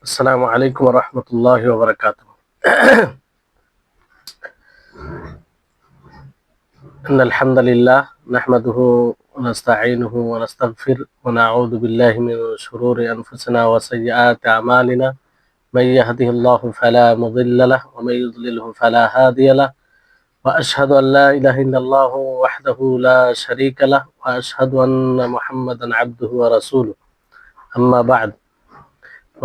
السلام عليكم ورحمة الله وبركاته. إن الحمد لله نحمده ونستعينه ونستغفر ونعوذ بالله من شرور أنفسنا وسيئات أعمالنا. من يهده الله فلا مضل له ومن يضلله فلا هادي له، وأشهد أن لا إله إلا الله وحده لا شريك له، وأشهد أن محمدا عبده ورسوله. أما بعد،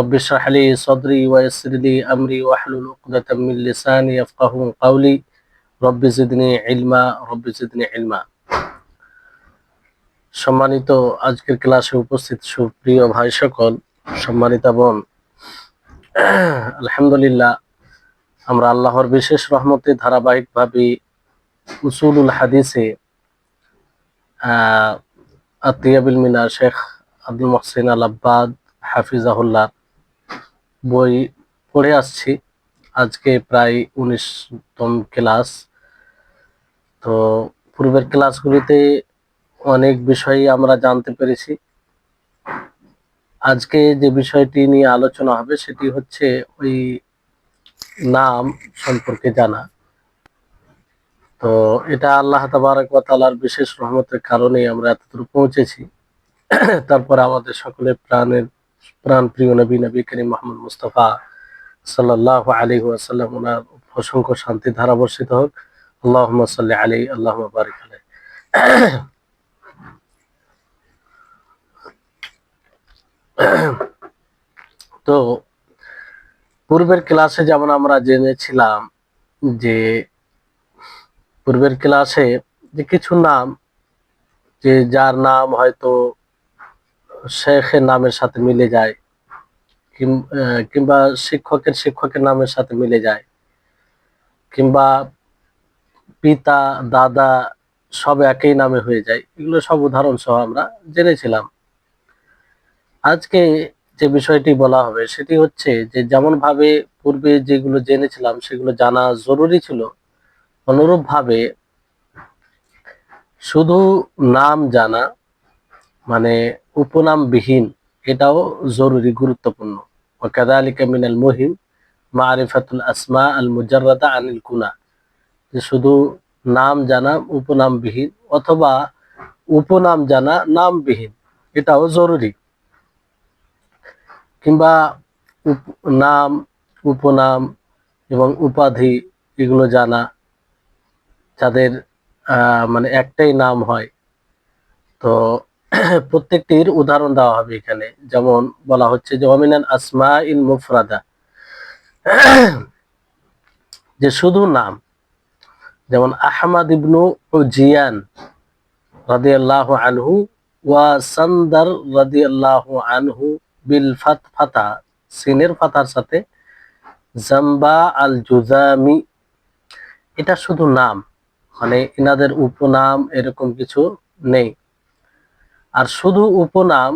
رب اشرح لي صدري ويسر لي أمري واحلل عقدة من لساني يفقهوا قولي رب زدني علما رب زدني علما। সম্মানিত আজকের ক্লাসে উপস্থিত সুপ্রিয় ভাই সকল, সম্মানিতা বোন, আলহামদুলিল্লাহ আমরা আল্লাহর বিশেষ রহমতে ধারাবাহিকভাবে উসুলুল হাদিসে আতিয়াবিল মিনা শেখ আব্দুল মহসিন আল আব্বাদ হাফিজাহুল্লাহ বই পড়ে আসছি। আজকে প্রায় 19তম ক্লাস। তো পূর্বের ক্লাসগুলিতে অনেক বিষয়ই আমরা জানতে পেরেছি। আজকে যে বিষয়টি নিয়ে আলোচনা হবে সেটি হচ্ছে ওই নাম সম্পর্কে জানা। তো এটা আল্লাহ তাবারক ওয়া তাআলার বিশেষ রহমতের কারণে আমরা এতদূর পৌঁছেছি। তারপরে আমাদের সকলের প্রাণ প্রিয় নবী করিম মুহাম্মদ মুস্তাফা সাল্লাল্লাহু আলাইহি ওয়াসাল্লাম ওনার অসংখ্য শান্তি ধারা বর্ষিত হোক। আল্লাহুম্মা সাল্লি আলাইহি আল্লাহুম্মা বারিক আলাইহি। তো পূর্বের ক্লাসে যেমন আমরা জেনেছিলাম যে কিছু নাম, যে যার নাম হয়তো শেখের নামের সাথে মিলে যায়, কিংবা শিক্ষকের নামের সাথে মিলে যায়, কিংবা পিতা দাদা সব একই নামে হয়ে যায়। এগুলো সব উদাহরণ সহ আমরা জেনেছিলাম। আজকে যে বিষয়টি বলা হবে সেটি হচ্ছে যে যেমন ভাবে পূর্বে যেগুলো জেনেছিলাম সেগুলো জানা জরুরি ছিল, অনুরূপভাবে শুধু নাম জানা মানে উপনামবিহীন এটাও জরুরি, গুরুত্বপূর্ণ। ওয়াকাযালিকা মিনাল মুহিম মারিফাতুল আসমা আল মুজাররাদা আনিল কুনা, যে শুধু নাম জানা উপনামবিহীন অথবা উপনাম জানা নামবিহীন এটাও জরুরি। কিংবা নাম, উপনাম এবং উপাধি এগুলো জানা, যাদের মানে একটাই নাম হয়। তো প্রত্যেকটির উদাহরণ দেওয়া হবে এখানে। যেমন বলা হচ্ছে যে ওয়ামিনাল আসমা ইল মুফরাদা, যে শুধু নাম, যেমন আহমদ ইবনু জিয়ান রাদিয়াল্লাহু আনহু ওয়া সান্দার রাদিয়াল্লাহু আনহু বিল ফাতহা, সিনের ফাতার সাথে, জাম্বা আল জুজামি, এটা শুধু নাম, মানে এনাদের উপনাম এরকম কিছু নেই। আর শুধু উপনাম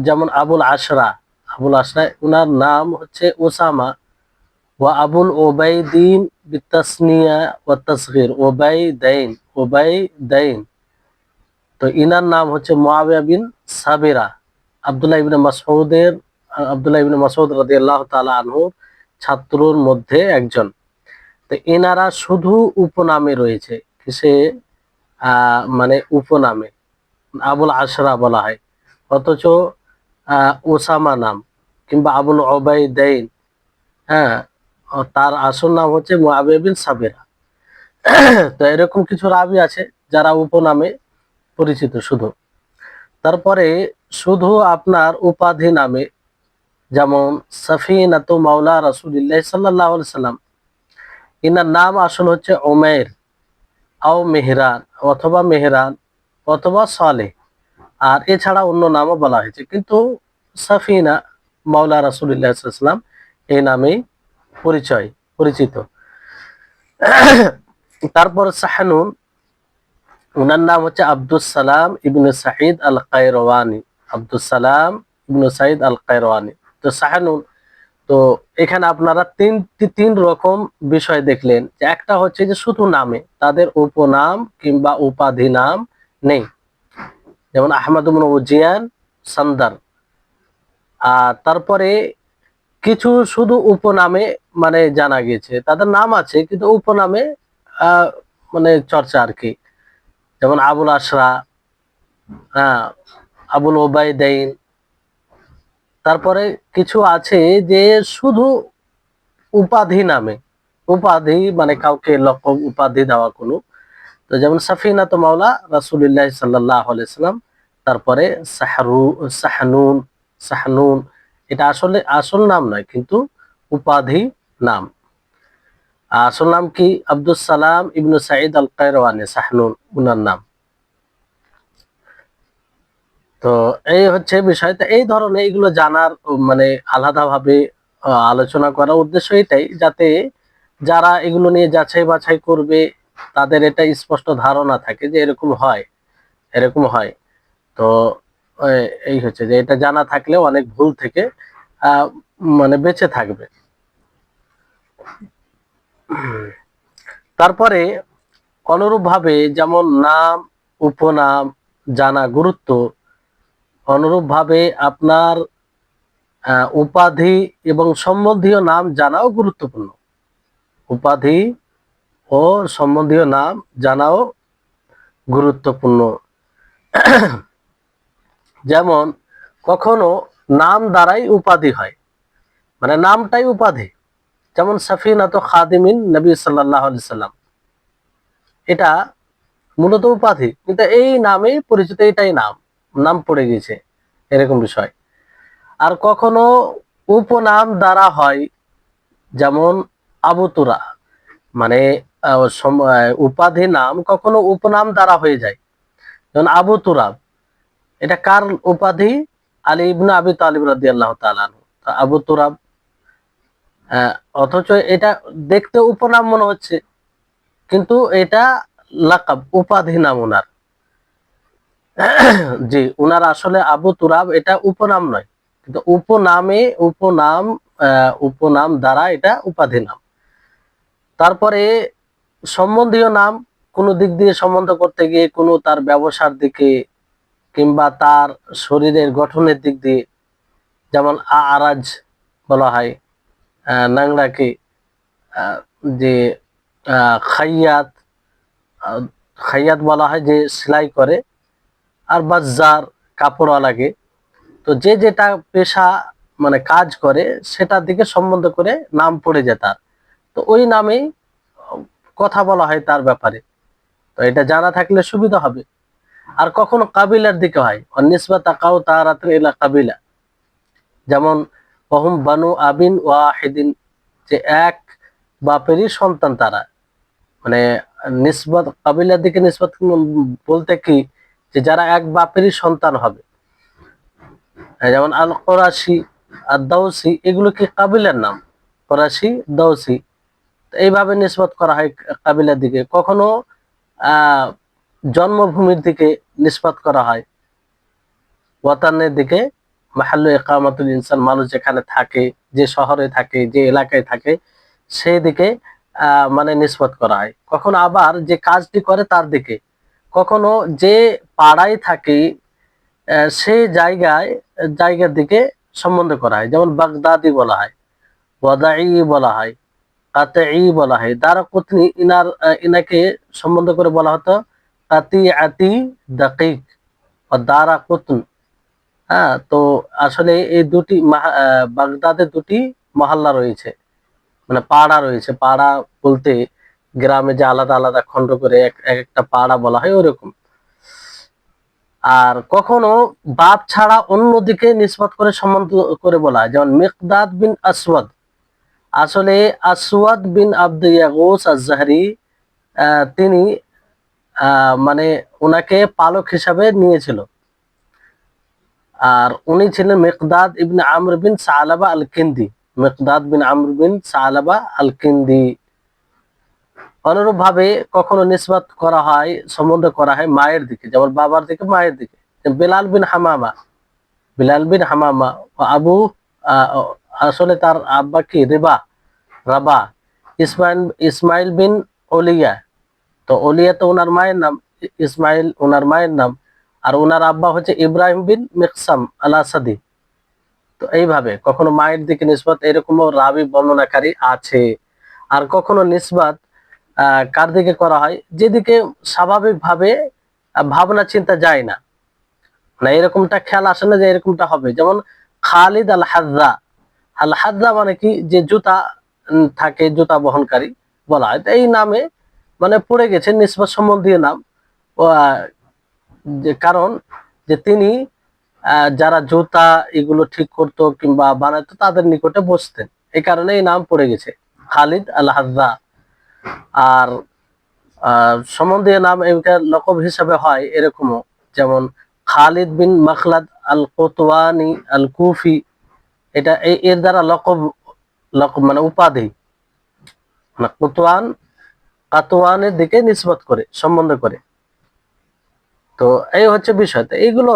যেমন আবুল আশরা উনার নাম হচ্ছে ওসামা, ওয়া আবুল ওবাইদিন বিতাসনিয়া ওয়া তাসগীর ওবাইদাইন, তো ইনার নাম হচ্ছে মুআবিয়া বিন সাবিরা, আব্দুল্লাহ ইবনে মাসউদ রাদিয়াল্লাহু তাআলা আনহু ছাত্রর মধ্যে একজন। তো এনারা শুধু উপনামে রয়েছে, কিসে মানে উপনামে আবুল আশরা বলা হয়, অথচ ওসামা নাম কিংবা আবুল ওবাইদাইন, হ্যাঁ, তার আসল নাম হচ্ছে মুআবিয়া বিন সাবিরা। তো এরকম কিছু রাবি আছে যারা উপনামে পরিচিত শুধু। তারপরে শুধু আপনার উপাধি নামে, যেমন সাফিনাতু মাওলা রাসূলুল্লাহ সাল্লাল্লাহু আলাইহি সাল্লাম, ইনার নাম আসল হচ্ছে উমাইর মেহরান অথবা সালেহ, আর এছাড়া অন্য নামও বলা হয়েছে, কিন্তু সাফিনা মাওলা রাসূলুল্লাহ সাল্লাল্লাহু আলাইহি সাল্লাম এই নামেই পরিচিত। তারপর সাহানুন, ওনার নাম হচ্ছে আব্দুস সালাম ইবনে সাঈদ আল কায়রওয়ানি। তো সাহানুন, তো এখানে আপনারা তিন রকম বিষয় দেখলেন, যে একটা হচ্ছে যে শুধু নামে, তাদের উপনাম কিংবা উপাধি নাম নেই, যেমন আহমদ ইবনে জিয়ান সান্দার। আর তারপরে কিছু শুধু উপনামে মানে জানা গেছে, তাদের নাম আছে কিন্তু উপনামে আহ মানে চর্চা আর কি। যেমন আবুল আশরা, হ্যাঁ, আবুল ওবায়দাইন। তারপরে কিছু আছে যে শুধু উপাধি নামে, উপাধি মানে কাউকে লকব উপাধি দেওয়া কোনো। তো যেমন সাফিনাতু মাওলা রাসূলুল্লাহ সাল্লাল্লাহু আলাইহি সাল্লাম। তারপরে সাহনুন, সাহনুন এটা আসলে আসল নাম নয় কিন্তু উপাধি নাম। আসল নাম কি? আব্দুস সালাম ইবনু সাঈদ আল কায়রওয়ানি, সাহনুন উনার নাম। তো এই হচ্ছে বিষয়। তো এই ধরনের এগুলো জানার মানে আলাদাভাবে আলোচনা করার উদ্দেশ্য এটাই, যাতে যারা এগুলো নিয়ে যাচাই বাছাই করবে তাদের এটা স্পষ্ট ধারণা থাকে যে এরকম হয়, এরকম হয়। তো এই হচ্ছে যে এটা জানা থাকলে অনেক ভুল থেকে আহ, মানে বেঁচে থাকবে। তারপরে অনুরূপভাবে যেমন নাম, উপনাম জানা গুরুত্ব, অনুরূপভাবে আপনার উপাধি এবং সম্বন্ধীয় নাম জানাও গুরুত্বপূর্ণ। উপাধি ও সম্বন্ধীয় নাম জানাও গুরুত্বপূর্ণ। যেমন কখনো নাম দ্বারাই উপাধি হয়, মানে নামটাই উপাধি। যেমন সাফিনাতু খাদিমিন নবী সাল্লাল্লাহু আলাইহি সাল্লাম, এটা মূলত উপাধি কিন্তু এই নামেই পরিচিত, এটাই নাম, নাম পড়ে গেছে, এরকম বিষয়। আর কখনো উপনাম দ্বারা হয়, যেমন আবু তুরা, মানে উপাধি নাম কখনো উপনাম দ্বারা হয়ে যায়। যেমন আবু তুরাব, এটা কার উপাধি? আলী ইবনে আবি তালিব রাদিয়াল্লাহু তাআলা আনহু। আবু তুরাব, আহ, অথচ এটা দেখতে উপনাম মনে হচ্ছে কিন্তু এটা লাকাব, উপাধি নাম উনার। জি, উনার আসলে আবু তুরাব এটা উপনাম নয় কিন্তু উপনামে, উপনাম উপনাম দ্বারা এটা উপাধি নাম। তারপরে সম্বন্ধীয় নাম, কোনো দিক দিয়ে সম্বন্ধ করতে গিয়ে, কোনো তার ব্যবসার দিকে কিংবা তার শরীরের গঠনের দিক দিয়ে, যেমন আরাজ বলা হয় নাংরাকে, আহ, যে খাইয়াত, আহ, খাইয়াত বলা হয় যে সেলাই করে, আর বাজ্জার কাপড়ওয়ালাকে। তো যে যেটা পেশা মানে কাজ করে সেটার দিকে সম্বন্ধ করে নাম পড়ে যায় তার, তো ওই নামেই কথা বলা হয় তার ব্যাপারে। তো এটা জানা থাকলে সুবিধা হবে। আর কখনো কাবিলার দিকে হয়, অনিসবা তাকাও তারাত ইলা কাবিলা, যেমন ওহুম বানু আবিন ওয়াহিদিন, যে এক বাপেরই সন্তান তারা, মানে নিসবত কাবিলার দিকে নিসবত বলতে কি, যে যারা এক বাপেরই সন্তান হবে। যেমন আল কোরাশি আর দাউসি, এগুলো কি কাবিলার নাম, কোরাশি দাউসি। এইভাবে নিসবত করা হয় কাবিলার দিকে। কখনো আহ জন্মভূমির দিকে নিসবত করা হয়, ওয়াতানের দিকে, মাহাল্লু ইকামাতুল ইনসান, মানুষ যেখানে থাকে, যে শহরে থাকে, যে এলাকায় থাকে, সেই দিকে মানে নিসবত করা হয়। কখনো আবার যে কাজটি করে তার দিকে, কখনো যে পাড়ায় থাকে সেই জায়গার দিকে সম্বন্ধ করা হয়। যেমন বাগদাদি বলা হয়, ওয়াদাই বলা হয়, কাতেই বলা হয়। দারাকুতনি ইনাকে সম্বন্ধ করে বলা হতো কাতিআতি দাকিক ও দারাকুতন। হ্যাঁ, তো আসলে এই দুটি বাগদাদে দুটি মহল্লা রয়েছে, মানে পাড়া রয়েছে। পাড়া বলতে গ্রামে যে আলাদা আলাদা খণ্ড করে এক একটা পাড়া বলা হয় ওরকম। আর কখনো বাপ ছাড়া অন্যদিকে নিসবত করে সম্বন্ধ করে বলা হয়, যেমন মিকদাদ বিন আসওয়াদ, আসলে আসওয়াদ বিন আব্দ ইয়াগুস আজ-জাহরি, তিনি মানে ওনাকে পালক হিসাবে নিয়েছিল। আর উনি ছিলেন মিকদাদ ইবনে আমর বিন সালাবা আল কিন্দি, মিকদাদ বিন আমর বিন সালাবা আল কিন্দি। অনুরূপ ভাবে কখনো নিসবত করা হয়, সম্বন্ধ করা হয় মায়ের দিকে, যেমন বাবার দিকে, মায়ের দিকে। বেলাল বিন হামামা, বিলাল বিন হামামা ও আবু, আহ, আসলে তার আব্বা কি রিবা, রাবা। ইসমাইল ইসমাইল বিন ওলিয়া, তো ওলিয়া তো ওনার মায়ের নাম, ইসমাইল ওনার মায়ের নাম। আর ওনার আব্বা হচ্ছে ইব্রাহিম বিন মিকসাম আল আসাদি। তো এইভাবে কখনো মায়ের দিকে নিসবত এরকমও রাবি বর্ণনাকারী আছে। আর কখনো নিসবত কার দিকে করা হয়, যেদিকে স্বাভাবিকভাবে ভাবনা চিন্তা যায় না, না এরকমটা খেয়াল আসে না যে এরকমটা হবে। যেমন খালিদ আল হাজ্জা, আল হাজ্জা মানে কি, যে জুতা থাকে, জুতা বহনকারী বলা হয়। তো এই নামে মানে পড়ে গেছে নিসবত সম্বন্ধীয় নাম। যে কারণ যে তিনি যারা জুতা এগুলো ঠিক করতো কিংবা বানাতো তাদের নিকটে বসতেন, এই কারণে এই নাম পড়ে গেছে খালিদ আল হাজ্জা। আর সম্বন্ধীয় নাম এটা লকব হিসাবে হয় এরকমও, যেমন খালিদ বিন মখলাদ আল কোতওয়ানি আল কুফি, এটা এর দ্বারা লকব, লকব মানে উপাধি, মানে কোতওয়ান কাতওয়ানের দিকে নিসবত করে, সম্বন্ধ করে। তো এই হচ্ছে বিষয়। তো এইগুলো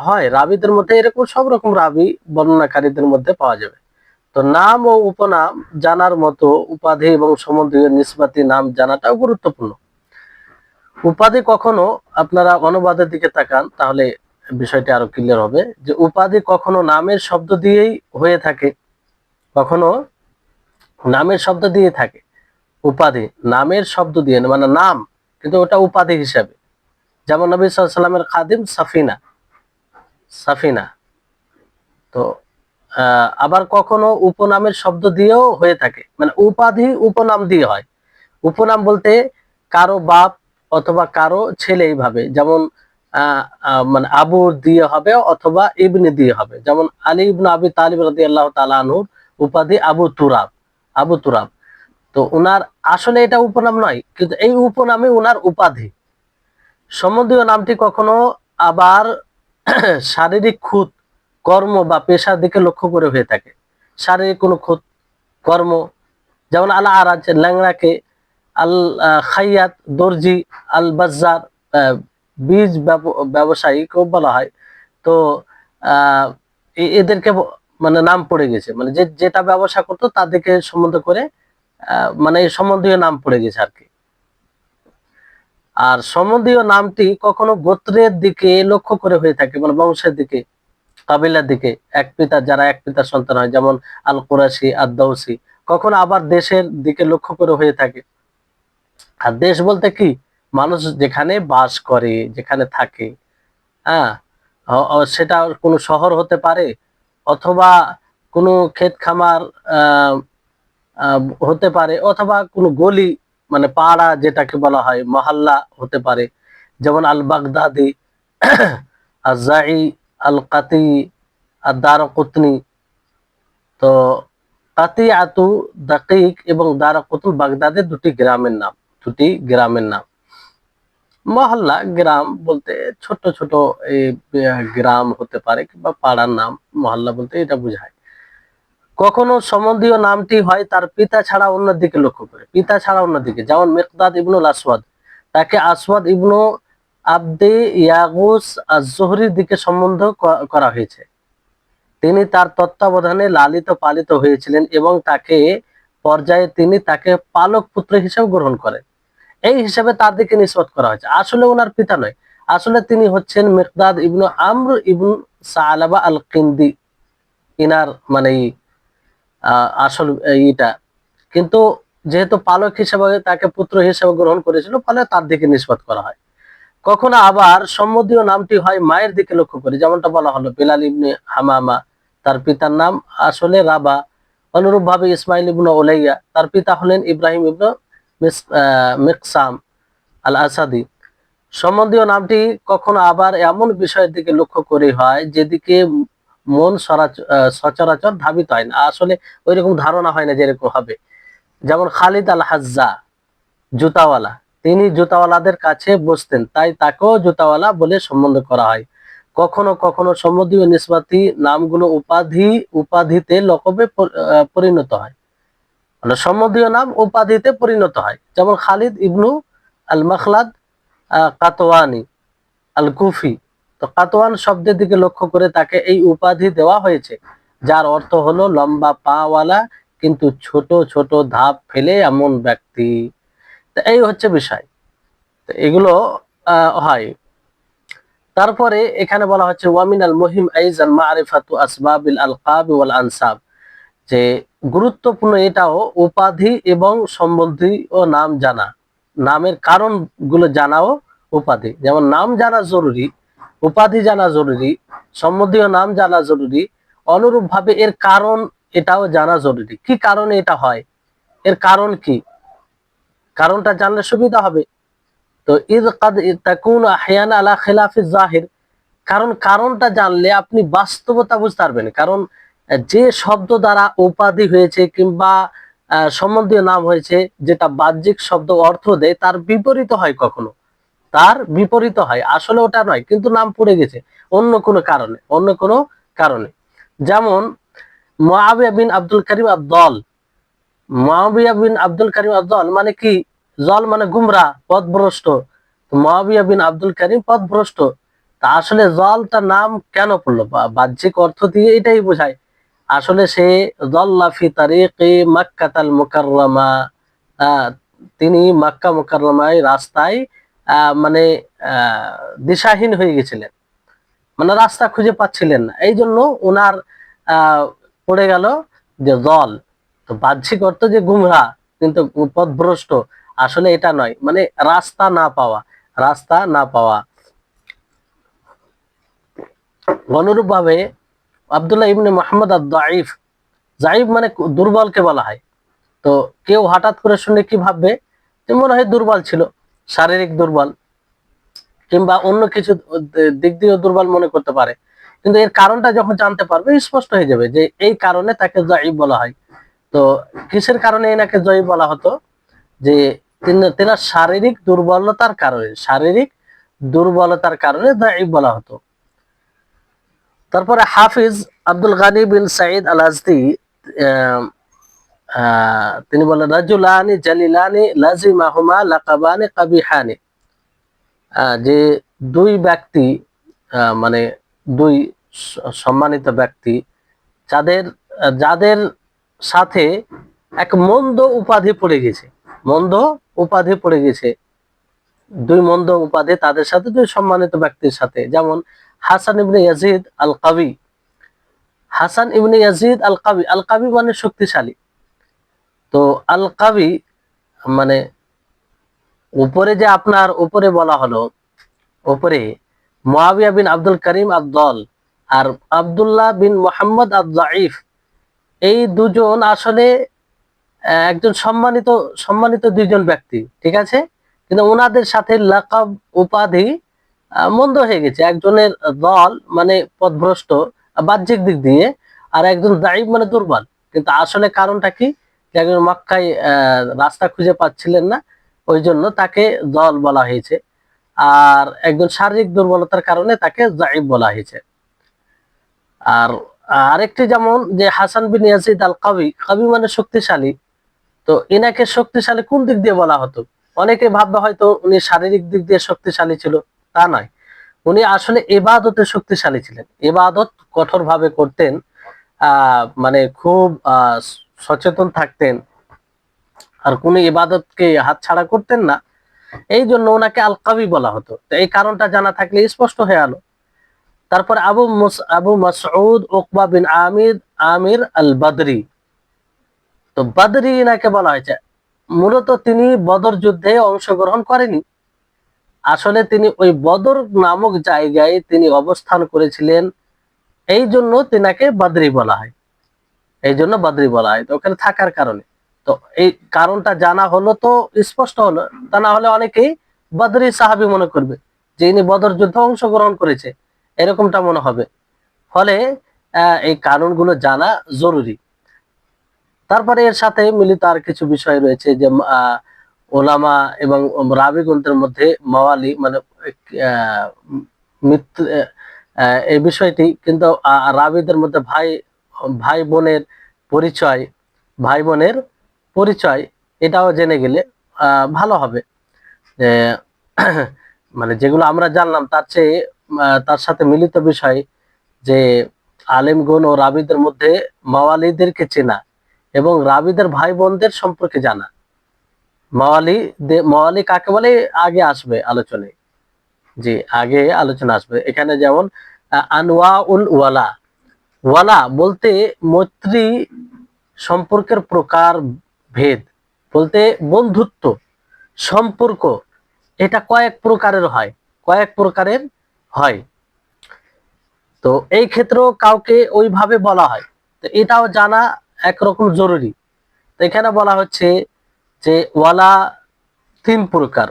হয় রাবিদের মধ্যে, এরকম সব রকম রাবি বর্ণনাকারীদের মধ্যে পাওয়া যাবে। তো নাম ও উপনাম জানার মতো উপাধি এবং সম্বন্ধীয় নিসবতি নাম জানাটাও গুরুত্বপূর্ণ। উপাধি কখনো, আপনারা অনুবাদের দিকে তাকান তাহলে বিষয়টি আরো ক্লিয়ার হবে, যে উপাধি কখনো নামের শব্দ দিয়েই হয়ে থাকে, কখনো নামের শব্দ দিয়ে থাকে। উপাধি নামের শব্দ দিয়ে, মানে নাম কিন্তু ওটা উপাধি হিসাবে। যেমন নবী সাল্লাল্লাহু আলাইহি ওয়াসাল্লামের খাদিম সাফিনা, সাফিনা। তো আবার কখনো উপনামের শব্দ দিয়েও হয়ে থাকে, মানে উপাধি উপনাম দিয়ে হয়। উপনাম বলতে কারো বাপ অথবা কারো ছেলে, এইভাবে। যেমন মানে আবু দিয়ে হবে অথবা ইবনে দিয়ে হবে। যেমন আলী ইবনে আবি তালিব রাদিয়াল্লাহু তাআলা আনহু উপাধি আবু তুরাব, আবু তুরাব। তো উনার আসলে এটা উপনাম নয়, কিন্তু এই উপনামে উনার উপাধি। সম্বন্ধীয় নামটি কখনো আবার শারীরিক খুঁত, কর্ম বা পেশার দিকে লক্ষ্য করে হয়ে থাকে। শারীরিক কোনো খুঁত, কর্ম। যেমন আল আরাজ ল্যাংড়াকে, আল খাইয়াত দর্জি, আল বাজ্জার বীজ ব্যবসায়ীকেও বলা হয়। তো এদেরকে মানে নাম পড়ে গেছে, মানে যে যেটা ব্যবসা করতো তাদেরকে সম্বন্ধ করে মানে এই সম্বন্ধীয় নাম পড়ে গেছে আর কি। আর সম্বন্ধীয় নামটি কখনো গোত্রের দিকে লক্ষ্য করে হয়ে থাকে, মানে বংশের দিকে, কাবিলার দিকে, এক পিতা, যারা এক পিতার সন্তান হয়, যেমন আল কুরাশি, আদ দাউসি। কখনো আবার দেশের দিকে লক্ষ্য করে হয়ে থাকে। আর দেশ বলতে কি, মানুষ যেখানে বাস করে, যেখানে থাকে, হ্যাঁ, সেটা কোনো শহর হতে পারে, অথবা কোনো ক্ষেত খামার আহ হতে পারে, অথবা কোনো গলি, মানে পাড়া যেটাকে বলা হয়, মহল্লা হতে পারে। যেমন আল বাগদাদি, আল জাই, আল কাতি, আর দারকুতনি। তো কাতিয়াতু দাকিক এবং দারকুতুল বাগদাদের দুটি গ্রামের নাম, দুটি গ্রামের নাম। মহল্লা, গ্রাম বলতে ছোট ছোট এই গ্রাম হতে পারে কিংবা পাড়ার নাম, মহল্লা বলতে এটা বোঝায়। কখনো সম্বন্ধীয় নামটি হয় তার পিতা ছাড়া অন্যের দিকে লক্ষ্য করে, পিতা ছাড়া অন্যদিকে। যেমন মিকদাদ ইবনুল আসওয়াদ, তাকে আসওয়াদ ইবনু আবদে ইয়াগুস আজ-জুহরির দিকে সম্বন্ধ করা হয়েছে। তিনি তার তত্ত্বাবধানে লালিত পালিত হয়েছিলেন এবং তাকে পর্যায়ে তিনি তাকে পালক পুত্র হিসেবে গ্রহণ করেন। এই হিসাবে তার দিকে নিসবত করা হয়েছে। আসলে ওনার পিতা নয়, আসলে তিনি হচ্ছেন মিকদাদ ইবনু আমর ইবন সালাবা আল কিন্দি, ইনার মানে আসল ইটা। কিন্তু যেহেতু পালক হিসেবে তাকে পুত্র হিসেবে গ্রহণ করেছিল, ফলে তার দিকে নিসবত করা হয়। কখনো আবার সম্বন্ধীয় নামটি হয় মায়ের দিকে লক্ষ্য করে, যেমনটা বলা হলো বেলাল ইবনে হামামা, তার পিতার নাম আসলে রাবা। অনুরূপভাবে ইসমাইল ইবনে উলাইয়া, তার পিতা হলেন ইব্রাহিম ইবনে মিকসাম আল আসাদি। সম্বন্ধীয় নামটি কখনো আবার এমন বিষয়ের দিকে লক্ষ্য করে হয় যেদিকে মন সচরাচর ধাবিত হয় না, আসলে ওইরকম ধারণা হয় না যে এরকম হবে। যেমন খালিদ আল হাজ্জা, জুতাওয়ালা, তিনি জুতাওয়ালাদের কাছে বসতেন, তাই তাকেও জুতাওয়ালা বলে সম্বোধন করা হয়। কখনো কখনো সম্বন্ধীয় নিসবতি নামগুলো উপাধিতে লকবে পরিণত হয়, মানে সম্বন্ধীয় নাম উপাধিতে পরিণত হয়। যেমন খালিদ ইবনু আল মখলাদ কাতওয়ানি আল কুফি। তো কাতওয়ান শব্দের দিকে লক্ষ্য করে তাকে এই উপাধি দেওয়া হয়েছে, যার অর্থ হলো লম্বা পাওয়ালা কিন্তু ছোট ছোট ধাপ ফেলে এমন ব্যক্তি। তো এই হচ্ছে বিষয়। তো এগুলো হয়। তারপরে এখানে বলা হচ্ছে ওয়ামিনাল মুহিম আইজান মারিফাতু আসবাবিল আলকাব ওয়াল আনসাব, যে গুরুত্বপূর্ণ এটাও উপাধি এবং সম্বন্ধী ও নাম জানা, নামের কারণ গুলো জানাও উপাধি। যেমন নাম জানা জরুরি, উপাধি জানা জরুরি, সম্বন্ধীয় নাম জানা জরুরি, অনুরূপ ভাবে এর কারণ এটাও জানা জরুরি। কি কারণে এটা হয়, এর কারণ কি, কারণটা জানলে সুবিধা হবে। তো ইদ কাদ তাকুনু আহয়ানা আলা খিলাফিজ জাহির, কারণ কারণটা জানলে আপনি বাস্তবতা বুঝতে পারবেন। কারণ যে শব্দ দ্বারা উপাধি হয়েছে কিংবা সম্বন্ধীয় নাম হয়েছে, যেটা বাহ্যিক শব্দ অর্থ দেয়, তার বিপরীত হয় কখনো, তার বিপরীত হয়, আসলে ওটা নয়, কিন্তু নাম পড়ে গেছে অন্য কোনো কারণে, অন্য কোনো কারণে। যেমন মুআবিয়া বিন আব্দুল করিম আদ-দল, মুআবিয়া বিন আব্দুল করিম আদ-দল মানে কি, জল মানে গুমরা, পথভ্রষ্ট। মুআবিয়া বিন আব্দুল করিম পথভ্রষ্ট। তা আসলে জলটা নাম কেন পড়লো, বাহ্যিক অর্থ দিয়ে এটাই বোঝায়। আসলে সে জল্লা ফি তারিকি মাক্কাতাল মুকাররমা, তিনি মক্কা মুকাররমায় রাস্তায় মানে দিশাহীন হয়ে গেছিলেন, মানে রাস্তা খুঁজে পাচ্ছিলেন না, এই জন্য ওনার পড়ে গেল যে জল। তো বাহ্যিক অর্থ যে গুমরা, কিন্তু পথভ্রষ্ট, আসলে এটা নয়, মানে রাস্তা না পাওয়া, রাস্তা না পাওয়া। অনুরূপ ভাবে আব্দুল্লাহ ইবনে মুহাম্মদ আদ-দাঈফ, জাইফ মানে দুর্বলকে বলা হয়। তো কেউ হঠাৎ করে শুনে কি ভাববে, যে মনে হয় দুর্বল ছিল, শারীরিক দুর্বল কিংবা অন্য কিছু দিক দিয়ে দুর্বল মনে করতে পারে। কিন্তু এর কারণটা যখন জানতে পারবে, স্পষ্ট হয়ে যাবে যে এই কারণে তাকে জাইফ বলা হয়। তো কিসের কারণে এনাকে জয়ী বলা হতো, যে তেনার শারীরিক দুর্বলতার কারণে, শারীরিক দুর্বলতার কারণে দাঈফ বলা হতো। তারপরে হাফিজ আব্দুল গানি বিন সাঈদ আল আজদি তিনি বলেন রাজুলানি জালিলানি লাজিমাহুমা লাকাবানি কাবিহানি, যে দুই ব্যক্তি, মানে দুই সম্মানিত ব্যক্তি, যাদের যাদের সাথে এক মন্দ উপাধি পড়ে গেছে, মন্দ উপাধি পড়ে গেছে, দুই মন্দ উপাধি তাদের সাথে, দুই সম্মানিত ব্যক্তির সাথে। যেমন হাসান ইবনে ইয়াজিদ আল কাবি, হাসান ইবনে ইয়াজিদ আল কাবি, আল কাবি মানে শক্তিশালী। তো আল কাবি মানে উপরে যে আপনার উপরে বলা হলো, উপরে মুআবিয়া বিন আব্দুল করিম আদ-দল আর আব্দুল্লাহ বিন মুহাম্মদ আদ-দাঈফ, এই দুজন আসলে একজন সম্মানিত সম্মানিত দুইজন ব্যক্তি, ঠিক আছে, কিন্তু ওনাদের সাথে লাকাব উপাধি মন্দ হয়ে গেছে। একজনের দল মানে পথভ্রষ্ট বাহ্যিক দিক দিয়ে, আর একজন দাঈফ মানে দুর্বল। কিন্তু আসলে কারণটা কি, যে একজন মক্কায় রাস্তা খুঁজে পাচ্ছিলেন না, ওই জন্য তাকে দল বলা হয়েছে। আর একজন শারীরিক দুর্বলতার কারণে তাকে দাঈফ বলা হয়েছে। আর আরেকটি যেমন যে হাসান বিন ইয়াজিদ আল কাবি, কাবি মানে শক্তিশালী। তো এনাকে শক্তিশালী কোন দিক দিয়ে বলা হতো, অনেকে ভাববে হয়তো উনি শারীরিক দিক দিয়ে শক্তিশালী ছিল, তা নয়, উনি আসলে ইবাদতে শক্তিশালী ছিলেন, ইবাদত কঠোর ভাবে করতেন, মানে খুব সচেতন থাকতেন, আর কোন ইবাদতকে হাতছাড়া করতেন না, এই জন্য ওনাকে আল কাবি বলা হতো। তো এই কারণটা জানা থাকলে স্পষ্ট হয়ে গেল। তারপর আবু মাসউদ উকবা বিন আমির আমির আল বদরি, তো বদরি এনাকে বলা হয়েছে, মূলত তিনি বদর যুদ্ধে অংশগ্রহণ করেনি, আসলে তিনি ওই বদর নামক জায়গায় তিনি অবস্থান করেছিলেন, এই জন্য তিনাকে বদরি বলা হয়, এই জন্য বদরি বলা হয়, তো ওখানে থাকার কারণে। তো এই কারণটা জানা হলো তো স্পষ্ট হলো, তা না হলে অনেকেই বদরি সাহাবী মনে করবে যে ইনি বদর যুদ্ধে অংশগ্রহণ করেছে, এরকমটা মনে হবে। ফলে এই কারণগুলো জানা জরুরি। তারপরে এর সাথে মিলিত আর কিছু বিষয় রয়েছে, যে ওলামা এবং রাবি গ্রন্থের মধ্যে মাওয়ালি মানে মৃত্যু, এই বিষয়টি কিন্তু রাবিদের মধ্যে ভাই ভাই বোনের পরিচয়, ভাই বোনের পরিচয়, এটাও জেনে গেলে ভালো হবে। যে মানে যেগুলো আমরা জানলাম তার চেয়ে তার সাথে মিলিত বিষয়, যে আলেমগণ ও রাবিদের মধ্যে মাওয়ালিদেরকে চেনা এবং রাবিদের ভাই বোনদের সম্পর্কে জানা। মাওয়ালি মাওয়ালি কাকে বলে আগে আসবে আলোচনায়। জি, আগে আলোচনা আসবে এখানে। যেমন আনওয়াউল ওয়ালা, ওয়ালা বলতে মৈত্রী সম্পর্কের প্রকার ভেদ, বলতে বন্ধুত্ব সম্পর্ক, এটা কয়েক প্রকারের হয়, কয়েক প্রকারের হয়। তো এই ক্ষেত্রেও কাউকে ওইভাবে বলা হয়, তো এটাও জানা একরকম জরুরি। তো এখানে বলা হচ্ছে যে ওয়ালা তিন প্রকার,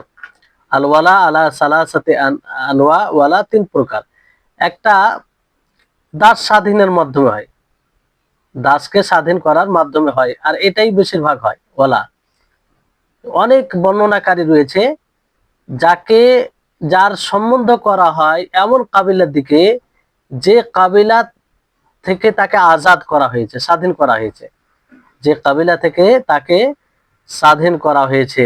আল ওয়ালা আলা সালাসাতি আনওয়া, ওয়ালা তিন প্রকার। একটা দাস স্বাধীনের মাধ্যমে হয়, দাসকে স্বাধীন করার মাধ্যমে হয়, আর এটাই বেশিরভাগ হয় ওয়ালা। অনেক বর্ণনাকারী রয়েছে যাকে, যার সম্বন্ধ করা হয় এমন কাবিলার দিকে যে কাবিলা থেকে তাকে আজাদ করা হয়েছে, স্বাধীন করা হয়েছে, যে কাবিলা থেকে তাকে স্বাধীন করা হয়েছে,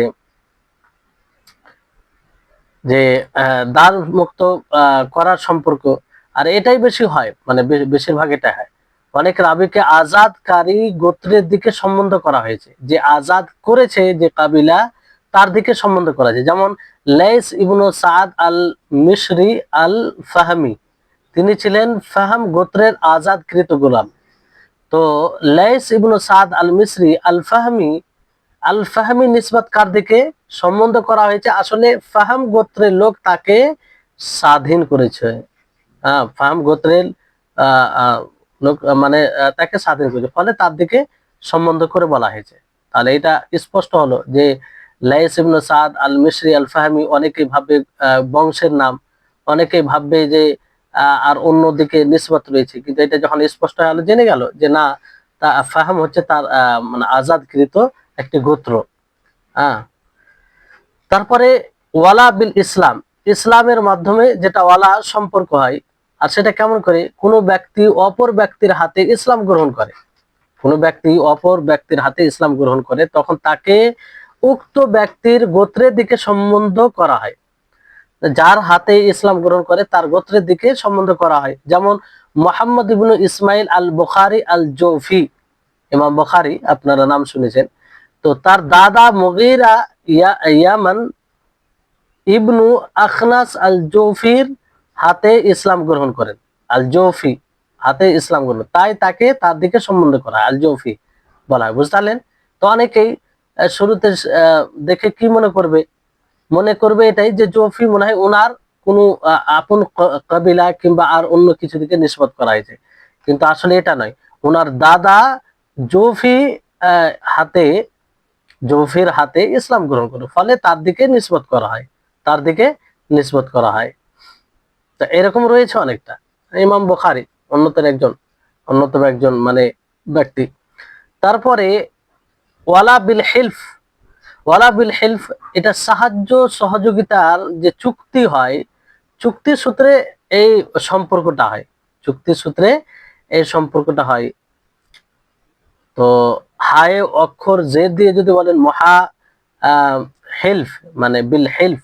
যে দাস মুক্ত করার সম্পর্ক। আর এটাই বেশি হয়, মানে বেশিরভাগ এটা হয়। অনেক রাবিকে আজাদকারী গোত্রের দিকে সম্বন্ধ করা হয়েছে, যে আজাদ করেছে যে কাবিলা তার দিকে সম্বন্ধ করা হয়েছে। যেমন লাইস ইবনু সাদ আল মিশরি আল ফাহমি, তিনি ছিলেন ফাহাম গোত্রের আজাদকৃত গোলাম। তো লাইস ইবনু সাদ আল মিশরি আল ফাহমি, আল ফাহমি নিসবত কার দিকে সম্বন্ধ করা হয়েছে? আসলে ফাহাম গোত্রের লোক তাকে স্বাধীন করেছে। ফাহাম গোত্রের লোক মানে তাকে স্বাধীন করেছে, ফলে তার দিকে সম্বন্ধ করে বলা হয়েছে। তাহলে এটা স্পষ্ট হলো যে লাইস ইবনে সাদ আল মিশরি আল ফাহমি, অনেকেই ভাববে বংশের নাম, অনেকেই ভাববে যে আর অন্যদিকে নিসবত রয়েছে, কিন্তু এটা যখন স্পষ্ট হলো, জেনে গেল যে না, তা ফাহাম হচ্ছে তার মানে আজাদকৃত একটি গোত্র। হ্যাঁ, তারপরে ওয়ালা বিল ইসলাম, ইসলামের মাধ্যমে যেটা ওয়ালা সম্পর্ক হয়। আর সেটা কেমন করে? কোনো ব্যক্তি অপর ব্যক্তির হাতে ইসলাম গ্রহণ করে, কোনো ব্যক্তি অপর ব্যক্তির হাতে ইসলাম গ্রহণ করে, তখন তাকে উক্ত ব্যক্তির গোত্রের দিকে সম্বন্ধ করা হয়। যার হাতে ইসলাম গ্রহণ করে তার গোত্রের দিকে সম্বন্ধ করা হয়। যেমন মোহাম্মদ ইবনু ইসমাইল আল বুখারী আল জৌফি, ইমাম বুখারী আপনারা নাম শুনেছেন। তো তার দাদা মুগীরা ইয়ামান ইবনু আখনাস আল জৌফির হাতে ইসলাম গ্রহণ করেন। আল জৌফি হাতে ইসলাম গ্রহণ, তাই তাকে তার দিকে সম্বন্ধ করা আল জৌফি বলা হয়। বুঝতে পারলেন? তো অনেকেই শুরুতে দেখে কি মনে করবে? মনে করবে এটাই যে জৌফি মনে হয় ওনার কোনো আপন কবিলা কিংবা আর অন্য কিছু দিকে নিষ্পত করা হয়েছে, কিন্তু আসলে এটা নয়। ওনার দাদা জৌফি হাতে, জৌফির হাতে ইসলাম গ্রহণ করে, ফলে তার দিকে নিসবত করা হয়, তার দিকে নিসবত করা হয়। তো এরকম রয়েছে অনেকটা। ইমাম বুখারী অন্যতম একজন মানে ব্যক্তি। তারপরে ওয়ালা বিল হিলফ, ওয়ালা বিল হিলফ এটা সাহায্য সহযোগিতার যে চুক্তি হয়, চুক্তি সূত্রে এই সম্পর্কটা হয়, চুক্তি সূত্রে এই সম্পর্কটা হয়। তো হায় অক্ষর জে দিয়ে যদি বলেন মহা হেলফ, মানে বিল হেলফ,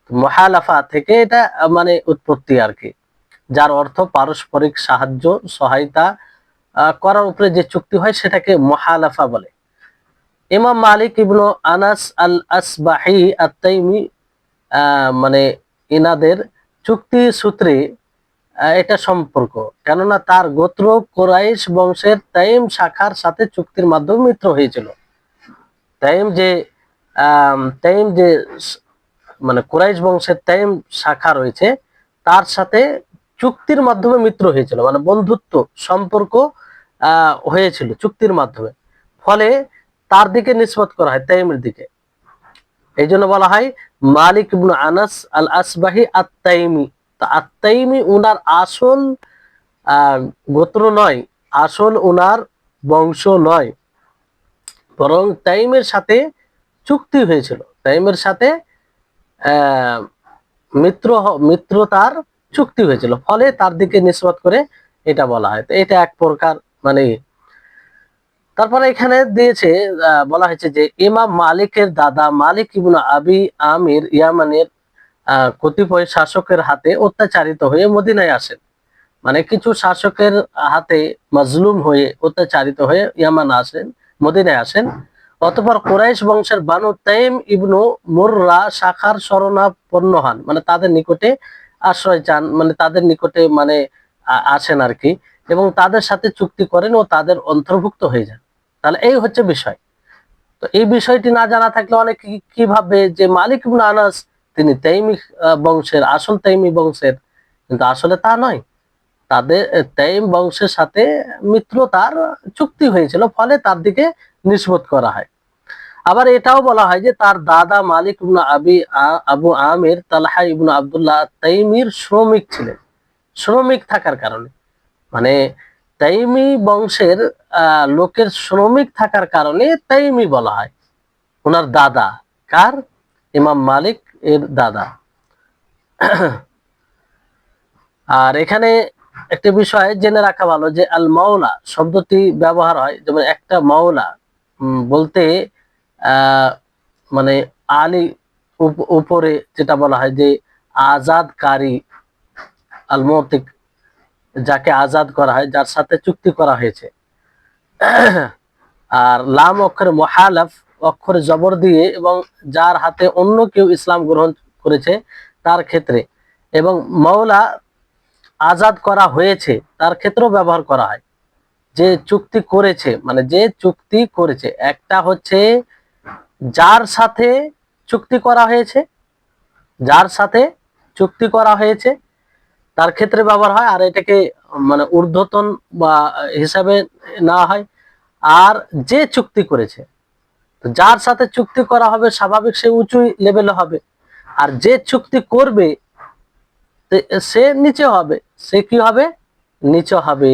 মহালাফা থেকে এটা মানে উৎপত্তি আর কি, যার অর্থ পারস্পরিক সাহায্য সহায়তা করার উপরে যে চুক্তি হয় সেটাকে মহালাফা বলে। ইমাম মালিক ইবনু আনাস আল আসবাহি আত-তাইমি মানে ইনাদের চুক্তি সূত্রে এটা সম্পর্ক, কেননা তার গোত্র কোরাইশ বংশের তাইম শাখার সাথে চুক্তির মাধ্যমে মিত্র হয়েছিল। তাইম যে তাইম যে মানে কুরাইশ বংশের তাইম শাখা রয়েছে, তার সাথে চুক্তির মাধ্যমে মিত্র হয়েছিল, মানে বন্ধুত্ব সম্পর্ক হয়েছিল চুক্তির মাধ্যমে, ফলে তার দিকে নিসবত করা হয়, তাইমের দিকে। এই জন্য বলা হয় মালিক ইবনু আনাস আল আসবাহি আত-তাইমি। তা আত-তাইমি উনার আসল গোত্র নয়, আসল উনার বংশ নয়, বরং তাইমের সাথে চুক্তি হয়েছিল, তাইমের সাথে মিত্রতার চুক্তি হয়েছিল, ফলে তার দিকে নিসবত করে এটা বলা হয়। তো এটা এক প্রকার মানে। তারপরে এখানে দিয়েছে বলা হয়েছে যে ইমাম মালিকের দাদা মালিক ইবনে আবি আমির ইয়ামানের কতিপয় শাসকের হাতে অত্যাচারিত হয়ে মদিনায় আসেন। মানে কিছু শাসকের হাতে মাজলুম হয়ে, অত্যাচারিত হয়ে ইয়ামান আসেন, মদিনায় আসেন। অতঃপর কুরাইশ বংশের বানু তাইম ইবনু মুররা শাখার শরণাপন্ন হন, মানে তাদের নিকটে আশ্রয় চান, মানে তাদের নিকটে মানে আসেন আর কি, এবং তাদের সাথে চুক্তি করেন ও তাদের অন্তর্ভুক্ত হয়ে যান। তাহলে এই হচ্ছে বিষয়। তো এই বিষয়টি না জানা থাকলে অনেকে কি ভাববে যে মালিক ইবনে আনাস তিনি তাইমি বংশের, আসল তাইমি বংশের, কিন্তু আসলে তা নয়। তাদের তাইম বংশের সাথে মিত্রতার চুক্তি হয়েছিল, ফলে তার দিকে নিসবত করা হয়। আবার এটাও বলা হয় যে তার দাদা মালিক ইবনে আবু আমির তালহা ইবনে আব্দুল্লাহ তাইমির শ্রমিক ছিলেন। শ্রমিক থাকার কারণে, মানে তাইমি বংশের লোকের শ্রমিক থাকার কারণে তাইমি বলা হয়। ওনার দাদা, কার? ইমাম মালিক এর দাদা। আর এখানে একটা বিষয় জেনে রাখা ভালো যে আল মাওলা শব্দটি ব্যবহার হয়, যেমন একটা মাওলা বলতে মানে আলী উপরে যেটা বলা হয় যে আজাদকারী, আল মুতিক যাকে আজাদ করা হয়, যার সাথে চুক্তি করা হয়েছে। আর লাম অক্ষরে মুহালাফ অক্ষরে জবর দিয়ে, এবং যার হাতে অন্য কেউ ইসলাম গ্রহণ করেছে তার ক্ষেত্রে, এবং মাওলা আজাদ করা হয়েছে তার ক্ষেত্রেও ব্যবহার করা হয়। যে চুক্তি করেছে, মানে যে চুক্তি করেছে, একটা হচ্ছে যার সাথে চুক্তি করা হয়েছে, যার সাথে চুক্তি করা হয়েছে তার ক্ষেত্রে ব্যবহার হয়, আর এটাকে মানে ঊর্ধ্বতন বা হিসাবে নেওয়া হয়। আর যে চুক্তি করেছে, যার সাথে চুক্তি করা হবে স্বাভাবিক সে উঁচু লেভেলে হবে, আর যে চুক্তি করবে সে নিচে হবে, সে কি হবে? নিচে হবে।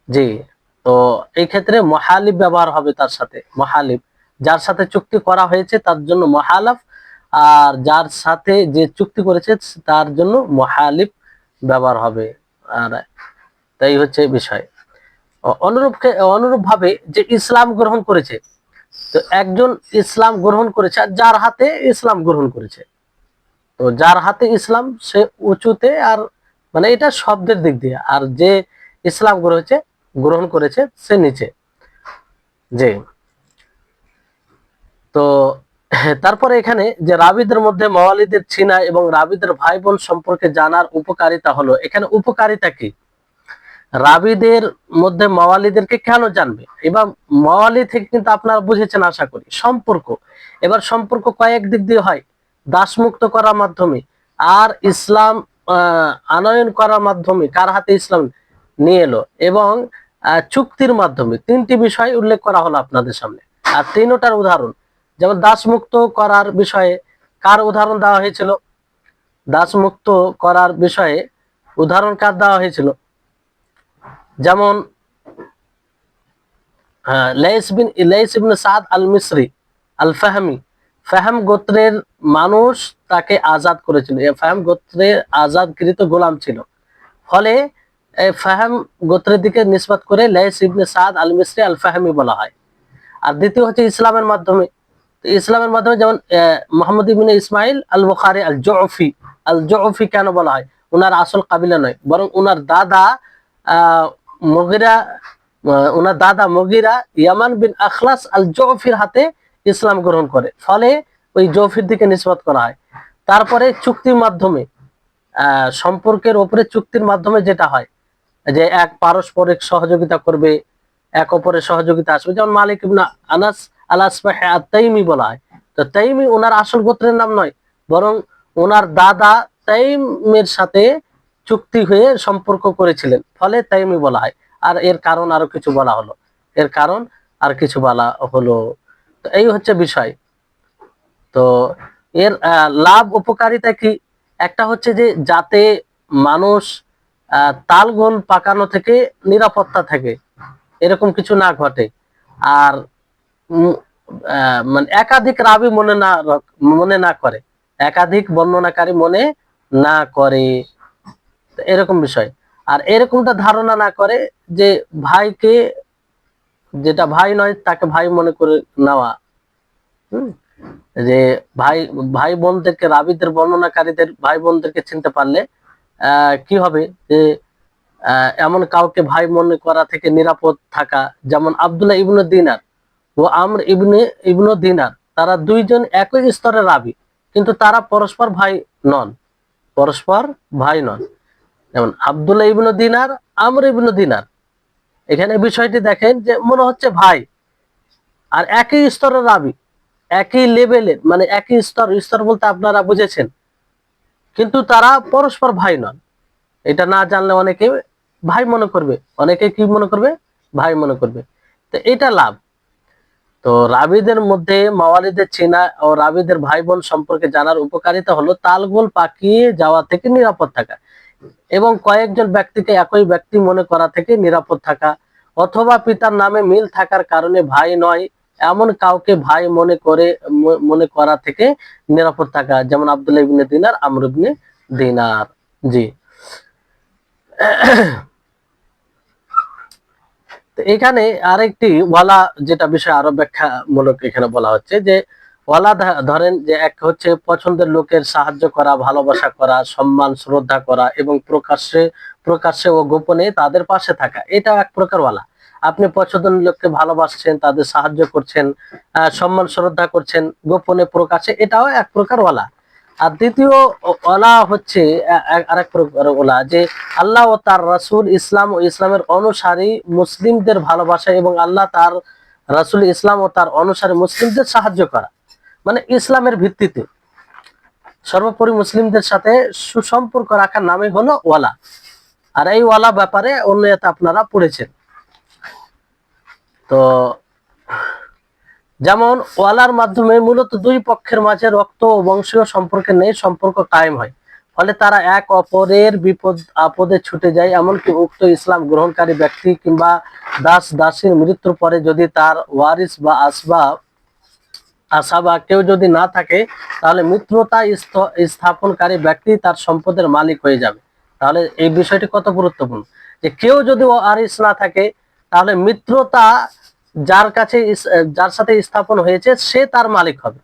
জি। তো এই ক্ষেত্রে মহালিফ ব্যবহার হবে তার সাথে, মহালিফ যার সাথে চুক্তি করা হয়েছে তার জন্য মহালাফ, আর যার সাথে যে চুক্তি করেছে তার জন্য মহালিফ ব্যবহার হবে। আর তাই হচ্ছে বিষয়। অনুরূপ ভাবে যে ইসলাম গ্রহণ করেছে, তো একজন ইসলাম গ্রহণ করেছে আর যার হাতে ইসলাম গ্রহণ করেছে, তো যার হাতে ইসলাম সে উঁচুতে, আর মানে এটা শব্দের দিক দিয়ে, আর যে ইসলাম গ্রহণ করেছে সে নিচে। যে তো তারপরে এখানে যে রাবিদের মধ্যে মাওয়ালিদের চিনা এবং রাবিদের ভাই বোন সম্পর্কে জানার উপকারিতা হলো, এখানে উপকারিতা কি? রাবিদের মধ্যে মাওয়ালিদেরকে কেন জানবে? এবার মাওয়ালি থেকে কিন্তু আপনারা বুঝেছেন আশা করি, সম্পর্ক। এবার সম্পর্ক কয়েক দিক দিয়ে হয়, দাসমুক্ত করার মাধ্যমে, আর ইসলাম আনয়ন করার মাধ্যমে, কার হাতে ইসলাম নিয়ে এলো, এবং চুক্তির মাধ্যমে। তিনটি বিষয় উল্লেখ করা হলো আপনাদের সামনে, আর তিনটার উদাহরণ। যেমন দাসমুক্ত করার বিষয়ে কার উদাহরণ দেওয়া হয়েছিল? দাসমুক্ত করার বিষয়ে উদাহরণ কার দেওয়া হয়েছিল? যেমন লাইস ইবনে সাদ আল মিসরি আল ফাহমি, ফাহম গোত্রের মানুষ তাকে আজাদ করেছিল। ফাহম গোত্রের আজাদকৃত গোলাম ছিল, ফলে ফাহম গোত্রের দিকে নিসবত করে লাইস ইবনে সাদ আল মিসরি আল ফাহমি বলা হয়। আর দ্বিতীয় হচ্ছে ইসলামের মাধ্যমে। ইসলামের মাধ্যমে যেমন মোহাম্মদ ইবনে ইসমাইল আল বুখারী আল জুফি, আল জুফি কেন বলা হয়? ওনার আসল কাবিলা নয়, বরং ওনার দাদা মুগিরা, ওনার দাদা মুগিরা ইয়ামান বিন আখলাস আল জুফির হাতে ইসলাম গ্রহণ করে, ফলে ওই জুফির দিকে নিসবত করা হয়। তারপরে চুক্তির মাধ্যমে, সম্পর্কের উপরে চুক্তির মাধ্যমে যেটা হয় যে এক পারস্পরিক সহযোগিতা করবে, এক অপরের সহযোগিতা আসবে। যেমন মালিক ইবনে আনাস আল আসবাহ আত-তাইমি বলা হয়। তো তাইমি ওনার আসল গোত্রের নাম নয়, বরং ওনার দাদা তাইমের সাথে চুক্তি হয়ে সম্পর্ক করেছিলেন, ফলে তাইমি বলা হয়। আর এর কারণ আরো কিছু বলা হলো, এর কারণ আর কিছু বলা হলো। তো এই হচ্ছে বিষয়। তো এর লাভ উপকারিতা কি? একটা হচ্ছে যে যাতে মানুষ তালগোল পাকানো থেকে নিরাপত্তা থাকে, এরকম কিছু না ঘটে। আর মানে একাধিক রাবি মনে না করে, একাধিক বর্ণনাকারী মনে না করে, এরকম বিষয়। আর এরকমটা ধারণা না করে যে ভাইকে, যেটা ভাই নয় তাকে ভাই মনে করে নেওয়া। যে ভাই ভাই বোনদেরকে, রাবিদের বর্ণনাকারীদের ভাই বোনদেরকে চিনতে পারলে কি হবে যে এমন কাউকে ভাই মনে করা থেকে নিরাপদ থাকা। যেমন আব্দুল্লাহ ইবনে দিনার, ও আমর ইবনে দিনার, তারা দুইজন একই স্তরের রাবী, কিন্তু তারা পরস্পর ভাই নন, পরস্পর ভাই নন। যেমন আব্দুল্লাহ ইবনে দিনার, আমর ইবনে দিনার, এখানে বিষয়টি দেখেন যে মনে হচ্ছে ভাই, আর একই স্তরের রাবী, একই লেভেলের, মানে একই স্তর, স্তর বলতে আপনারা বুঝেছেন, কিন্তু তারা পরস্পর ভাই নন। এটা না জানলে অনেকে ভাই মনে করবে, অনেকে কি মনে করবে, ভাই মনে করবে। তো এটা লাভ। তো রাবিদের মধ্যে মাওয়ালিদের চেনা ও রাবিদের ভাই বোন সম্পর্কে জানার উপকারিতা হলো তালগোল পাকিয়ে যাওয়া থেকে নিরাপদ থাকা, এবং কয়েকজন ব্যক্তিকে একই ব্যক্তি মনে করা থেকে নিরাপদ থাকা, অথবা পিতার নামে মিল থাকার কারণে ভাই নয় এমন কাউকে ভাই মনে করা থেকে নিরাপদ থাকা, যেমন আব্দুল্লাহ ইবনে দিনার, আমর ইবনে দিনার। জি। এখানে আরেকটি ওয়ালা, যেটা বিষয় আরো ব্যাখ্যামূলক এখানে বলা হচ্ছে যে ওয়ালা ধরেন যে এক হচ্ছে পছন্দের লোকের সাহায্য করা, ভালোবাসা করা, সম্মান শ্রদ্ধা করা এবং প্রকাশ্যে প্রকাশ্যে ও গোপনে তাদের পাশে থাকা, এটা এক প্রকার ওয়ালা। আপনি পছন্দের লোককে ভালোবাসছেন, তাদের সাহায্য করছেন, সম্মান শ্রদ্ধা করছেন গোপনে প্রকাশ্যে, এটাও এক প্রকার ওয়ালা। আর দ্বিতীয় ওলা হচ্ছে আরেক প্রকার ওলা, যে আল্লাহ ও তার রাসূল, ইসলাম ও ইসলামের অনুসারী মুসলিমদের ভালোবাসা এবং আল্লাহ তার রাসূল, ইসলাম ও তার অনুসারী মুসলিমদের সাহায্য করা, মানে ইসলামের ভিত্তিতে সর্বোপরি মুসলিমদের সাথে সুসম্পর্ক রাখার নামই হলো ওয়ালা। আর এই ওয়ালা ব্যাপারে অন্য আপনারা পড়েছেন। তো যেমন ওয়ালার মাধ্যমে মূলত দুই পক্ষের মাঝে রক্ত ও বংশীয় সম্পর্কে নেই সম্পর্ক কায়েম হয়, ফলে তারা এক অপরের বিপদ আপদে ছুটে যায়। এমনকি উক্ত ইসলাম গ্রহণকারী ব্যক্তি কিংবা দাস দাসীর মৃত্যুর পরে যদি তার ওয়ারিস বা আসাবা কেউ যদি না থাকে, তাহলে মিত্রতা স্থাপনকারী ব্যক্তি তার সম্পদের মালিক হয়ে যাবে। তাহলে এই বিষয়টি কত গুরুত্বপূর্ণ, যে কেউ যদি ওয়ারিস না থাকে, তাহলে মিত্রতা যার সাথে স্থাপন হয়েছে সে তার মালিক হবে,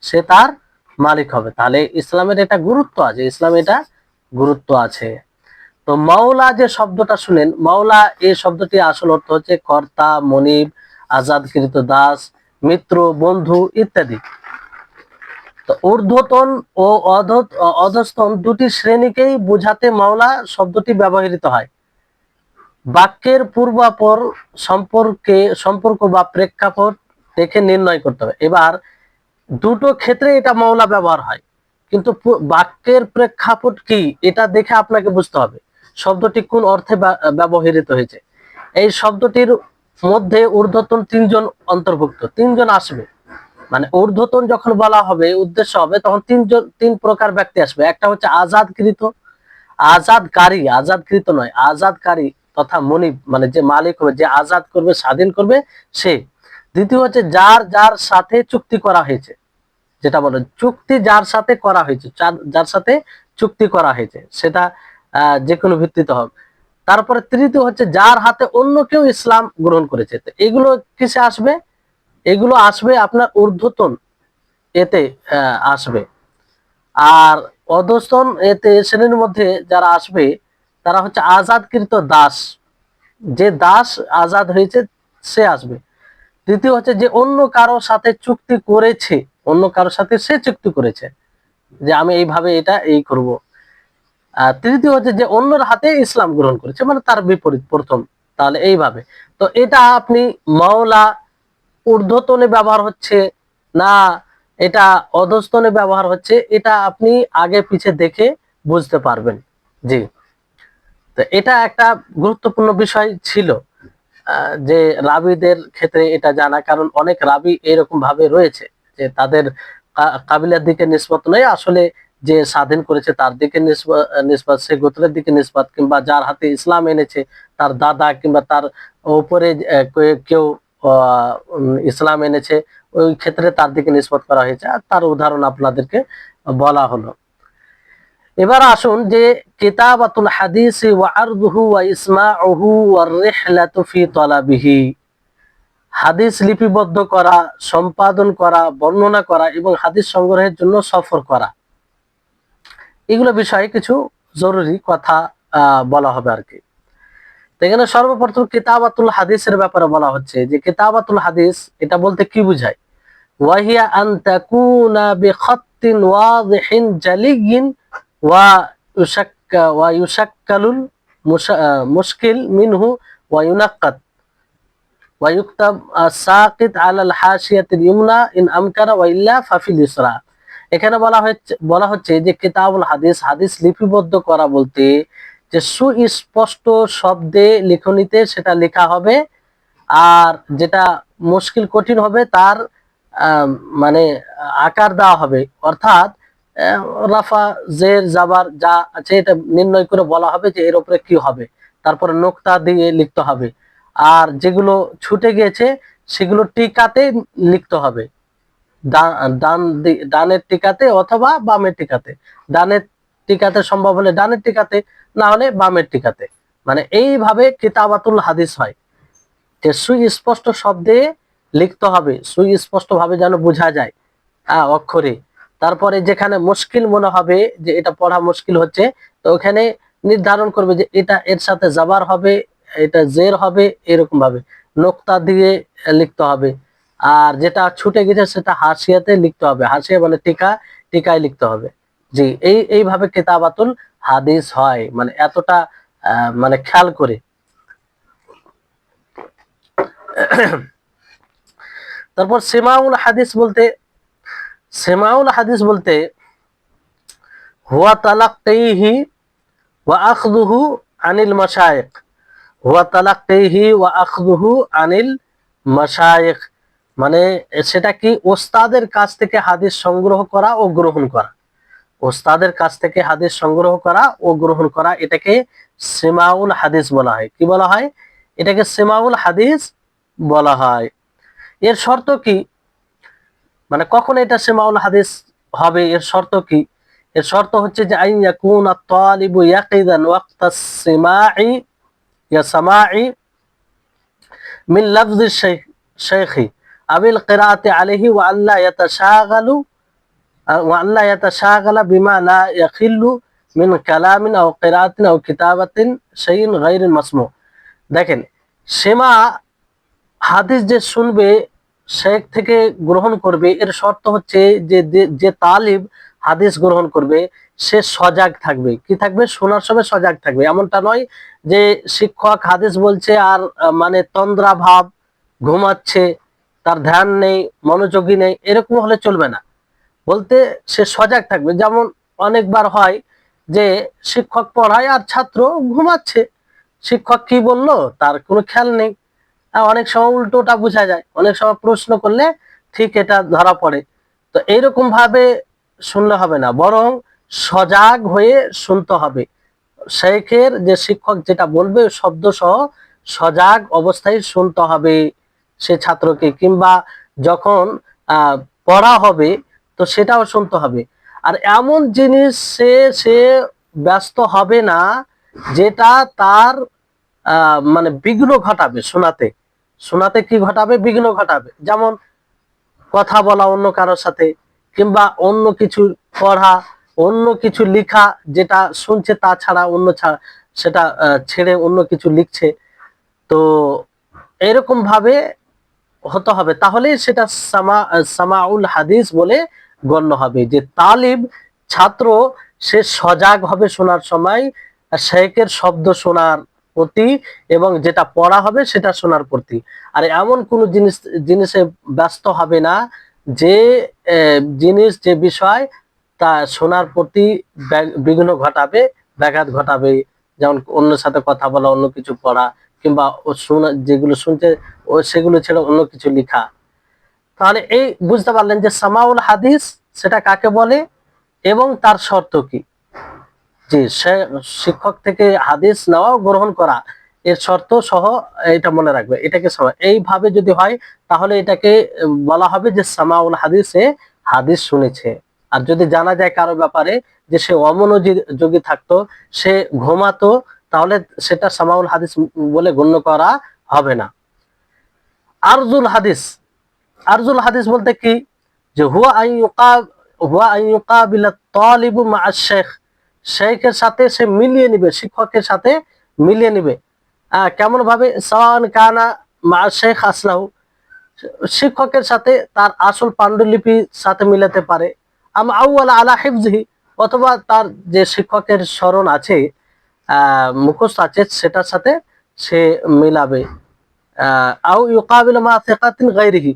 সে তার মালিক হবে। তাহলে ইসলামের এটা গুরুত্ব আছে, ইসলামে এটা গুরুত্ব আছে। তো মাওলা যে শব্দটা শুনেন, মাওলা এই শব্দটি আসল অর্থ হচ্ছে কর্তা, মনিব, আজাদকৃত দাস, মিত্র, বন্ধু ইত্যাদি। তো ঊর্ধ্বতন ও অধস্তন দুটি শ্রেণীকেই বোঝাতে মাওলা শব্দটি ব্যবহৃত হয়। বাক্যের পূর্বাপর সম্পর্ক বা প্রেক্ষাপট দেখে নির্ণয় করতে হবে। এবার দুটো ক্ষেত্রে এটা মাওলা ব্যবহার হয়, কিন্তু বাক্যের প্রেক্ষাপট কি এটা দেখে আপনাকে বুঝতে হবে শব্দটি কোন অর্থে ব্যবহৃত হয়েছে। এই শব্দটির মধ্যে ঊর্ধ্বতন তিনজন অন্তর্ভুক্ত, তিনজন আসবে। মানে ঊর্ধ্বতন যখন বলা হবে, উদ্দেশ্য হবে, তখন তিন প্রকার ব্যক্তি আসবে। একটা হচ্ছে আজাদকৃত, আজাদকৃত নয়, আজাদকারী তথা মনিব, মানে যে মালিক হবে, যে আজাদ করবে, স্বাধীন করবে, সে। দ্বিতীয় হচ্ছে যার সাথে চুক্তি করা হয়েছে, যেটা বলে চুক্তি যার সাথে করা হয়েছে, যার সাথে চুক্তি করা হয়েছে, সেটা যে কোনো ভিত্তিতে হোক। তারপরে তৃতীয় হচ্ছে যার হাতে অন্য কেউ ইসলাম গ্রহণ করেছে। তো এগুলো কিসে আসবে? এগুলো আসবে আপনার ঊর্ধ্বতন এতে আসবে। আর অধস্তন এতে শ্রেণীর মধ্যে যারা আসবে, তারা হচ্ছে আজাদকৃত দাস, যে দাস আজাদ হয়েছে সে আসবে। তৃতীয় হচ্ছে যে অন্য কারো সাথে চুক্তি করেছে, অন্য কারোর সাথে সে চুক্তি করেছে যে আমি এইভাবে এটা এই করব। আর তৃতীয় হচ্ছে যে অন্যর হাতে ইসলাম গ্রহণ করেছে, মানে তার বিপরীত প্রথম। তাহলে এইভাবে। তো এটা আপনি মাওলা ঊর্ধ্বতনে ব্যবহার হচ্ছে না এটা অধস্তনে ব্যবহার হচ্ছে, এটা আপনি আগে পিছে দেখে বুঝতে পারবেন। জি। তো এটা একটা গুরুত্বপূর্ণ বিষয় ছিল, যে রাবিদের ক্ষেত্রে এটা জানা, কারণ অনেক রাবি এরকম ভাবে রয়েছে যে তাদের কাবিলার দিকে নিসবত নয়, আসলে যে স্বাধীন করেছে তার দিকে নিসবত, সে গোত্রের দিকে নিসবত, কিংবা যার হাতে ইসলাম এনেছে তার দাদা কিংবা তার উপরে কেউ ইসলাম এনেছে, ওই ক্ষেত্রে তার দিকে নিসবত করা হয়েছে। আর তার উদাহরণ আপনাদেরকে বলা হলো। এবার আসুন যে কিতাবাতুল হাদিস ওয়া আরদুহু ওয়া ইসমাউহু ওয়া রিহলাতু ফি তালাবিহি, হাদিস লিপিবদ্ধ করা, সম্পাদন করা, বর্ণনা করা এবং হাদিস সংগ্রহের জন্য সফর করা, এগুলো বিষয়ে কিছু জরুরি কথা বলা হবে আর কি। তো এখানে সর্বপ্রথম কিতাবাতুল হাদিসের ব্যাপারে বলা হচ্ছে যে কিতাবাতুল হাদিস এটা বলতে কি বোঝায়? ওয়াহিয়া আন তাকুনা বিখাত্তিন ওয়াদিহিন জালিয়িন ওয়া ইউশাক্কালুল মুশকিল মিনহু ওয়া ইউনাক্কাত ওয়া ইউকতাব সাকিত আলাল হাশিয়াতিল ইউমনা ইন আমকানা ওয়া ইল্লা ফাফিল ইসরা। এখানে বলা হচ্ছে যে কিতাবুল হাদিস, হাদিস লিপিবদ্ধ করা বলতে যে সুস্পষ্ট শব্দে লিখনিতে সেটা লেখা হবে, আর যেটা মুশকিল কঠিন হবে তার মানে আকার দেওয়া হবে, অর্থাৎ রাফা জের জাবার যা আছে এটা নির্ণয় করে বলা হবে যে এর উপরে কি হবে, তারপরে নোক্তা দিয়ে লিখতে হবে। আর যেগুলো ছুটে গিয়েছে সেগুলো টিকাতে লিখতে হবে, ডানের টিকাতে অথবা বামের টিকাতে। ডানের টিকাতে সম্ভব হলে ডানের টিকাতে, না হলে বামের টিকাতে। মানে এইভাবে কিতাবাতুল হাদিস হয় যে সুস্পষ্ট শব্দে লিখতে হবে, সুস্পষ্ট ভাবে যেন বোঝা যায় অক্ষরে। তারপরে যেখানে মুশকিল মনে হবে যে এটা পড়া মুশকিল হচ্ছে, তো ওখানে নির্ধারণ করবে যে এটা এর সাথে জাবার হবে, এটা জের হবে, এরকম ভাবে নোক্তা দিয়ে লিখতে হবে। আর যেটা ছুটে গেছে সেটা হাসিয়াতে লিখতে হবে, হাসিয়া মানে টিকা, টিকায় লিখতে হবে। জি, এইভাবে কিতাবাতুল হাদিস হয়, মানে এতটা মানে খেয়াল করে। তারপর সেমাউল হাদিস বলতে হুয়া তালাক্কিহি ওয়া আখযুহু আনিল মাশায়েখ, হুয়া তালাক্কিহি ওয়া আখযুহু আনিল মাশায়েখ, মানে সেটা কি ওস্তাদের কাছ থেকে হাদিস সংগ্রহ করা ও গ্রহণ করা। ওস্তাদের কাছ থেকে হাদিস সংগ্রহ করা ও গ্রহণ করা, এটাকে সেমাউল হাদিস বলা হয়। কি বলা হয়? এটাকে সেমাউল হাদিস বলা হয়। এর শর্ত কি, মানে কখন এটা সেমাউল হাদিস হবে, এর শর্ত কি? এর শর্ত হচ্ছে যে আইন ইয়াকুনা তালিবু ইয়াকিদান ওয়াক্তাস সিমাঈ ইয়া সামাঈ মিন লাফযিশ শাইখি আবিল কিরাআতি আলাইহি ওয়া আল্লা ইয়াতাশাগালা বিমা লা ইয়াখিল্লু মিন কালামিন আও কিরাআতিন আও কিতাবাতিন শাইইন গায়রিল মাসমু। দেখেন, সেমা হাদিস যে শুনবে, শেখ থেকে গ্রহণ করবে, এর শর্ত হচ্ছে যে যে তালিব হাদিস গ্রহণ করবে সে সজাগ থাকবে। কি থাকবে? শোনার সময় সজাগ থাকবে। এমনটা নয় যে শিক্ষক হাদিস বলছে আর মানে তন্দ্রা ভাব, ঘুমাচ্ছে, তার ধ্যান নেই, মনোযোগী নেই, এরকম হলে চলবে না। বলতে সে সজাগ থাকবে। যেমন অনেকবার হয় যে শিক্ষক পড়ায় আর ছাত্র ঘুমাচ্ছে, শিক্ষক কি বললো তার কোনো খেয়াল নেই। অনেক সময় উল্টোটা বোঝা যায়, অনেক সময় প্রশ্ন করলে ঠিক এটা ধরা পড়ে। তো এইরকম ভাবে শুনলে হবে না, বরং সজাগ হয়ে শুনতে হবে। শেখের যে শিক্ষক যেটা বলবে শব্দ সহ সজাগ অবস্থায় শুনতে হবে সে ছাত্রকে, কিংবা যখন পড়া হবে তো সেটাও শুনতে হবে। আর এমন জিনিস সে ব্যস্ত হবে না যেটা তার মানে বিঘ্ন ঘটাবে। শোনাতে কি ঘটাবে? বিঘ্ন ঘটাবে। যেমন কথা বলা অন্য কারোর সাথে, কিংবা অন্য কিছু পড়া, অন্য কিছু লিখা, যেটা শুনছে তা ছাড়া অন্য সেটা ছেড়ে অন্য কিছু লিখছে। তো এরকম ভাবে হতে হবে, তাহলে সেটা সামাউল হাদিস বলে গণ্য হবে। যে তালিব, ছাত্র, সে সজাগ হবে শোনার সময়, শেখের শব্দ শোনার প্রতি এবং যেটা পড়া হবে সেটা শোনার প্রতি। আর এমন কোন জিনিসে ব্যস্ত হবে না যে জিনিস, যে বিষয় তা শোনার প্রতি বিঘ্ন ঘটাবে, ব্যাঘাত ঘটাবে। যেমন অন্যের সাথে কথা বলা, অন্য কিছু পড়া, কিংবা যেগুলো শুনছে সেগুলো ছেড়ে অন্য কিছু লিখা। তাহলে এই বুঝতে পারলেন যে সামাউল হাদিস সেটা কাকে বলে এবং তার শর্ত কি। জি, শিক্ষক থেকে হাদিস নেওয়া গ্রহণ করা, এর শর্ত সহ এটা মনে রাখবে। এটাকে এইভাবে যদি হয় তাহলে এটাকে বলা হবে যে সামাউল হাদিসে হাদিস শুনেছে। আর যদি জানা যায় কারো ব্যাপারে যে সে অমনোযোগী থাকতো, সে ঘুমাতো, তাহলে সেটা সামাউল হাদিস বলে গণ্য করা হবে না। আরজুল হাদিস, আরজুল হাদিস বলতে কি? যে হুয়া আইয়ুকাবিলা তালিবু মা শেখ, শেখের সাথে সে মিলিয়ে নিবে, শিক্ষকের সাথে মিলিয়ে নিবে। কেমন ভাবে? সাওয়ান কানা মা শেখ আসলাহু, শিক্ষকের সাথে তার আসল পাণ্ডুলিপির সাথে মিলাতে পারে, আউয়ালা আলা হিফজিহি, অথবা তার যে শিক্ষকের স্মরণ আছে, মুখস্থ আছে, সেটার সাথে সে মিলাবে। আও ইউকাবিল মা সিকাতিন গায়রিহি,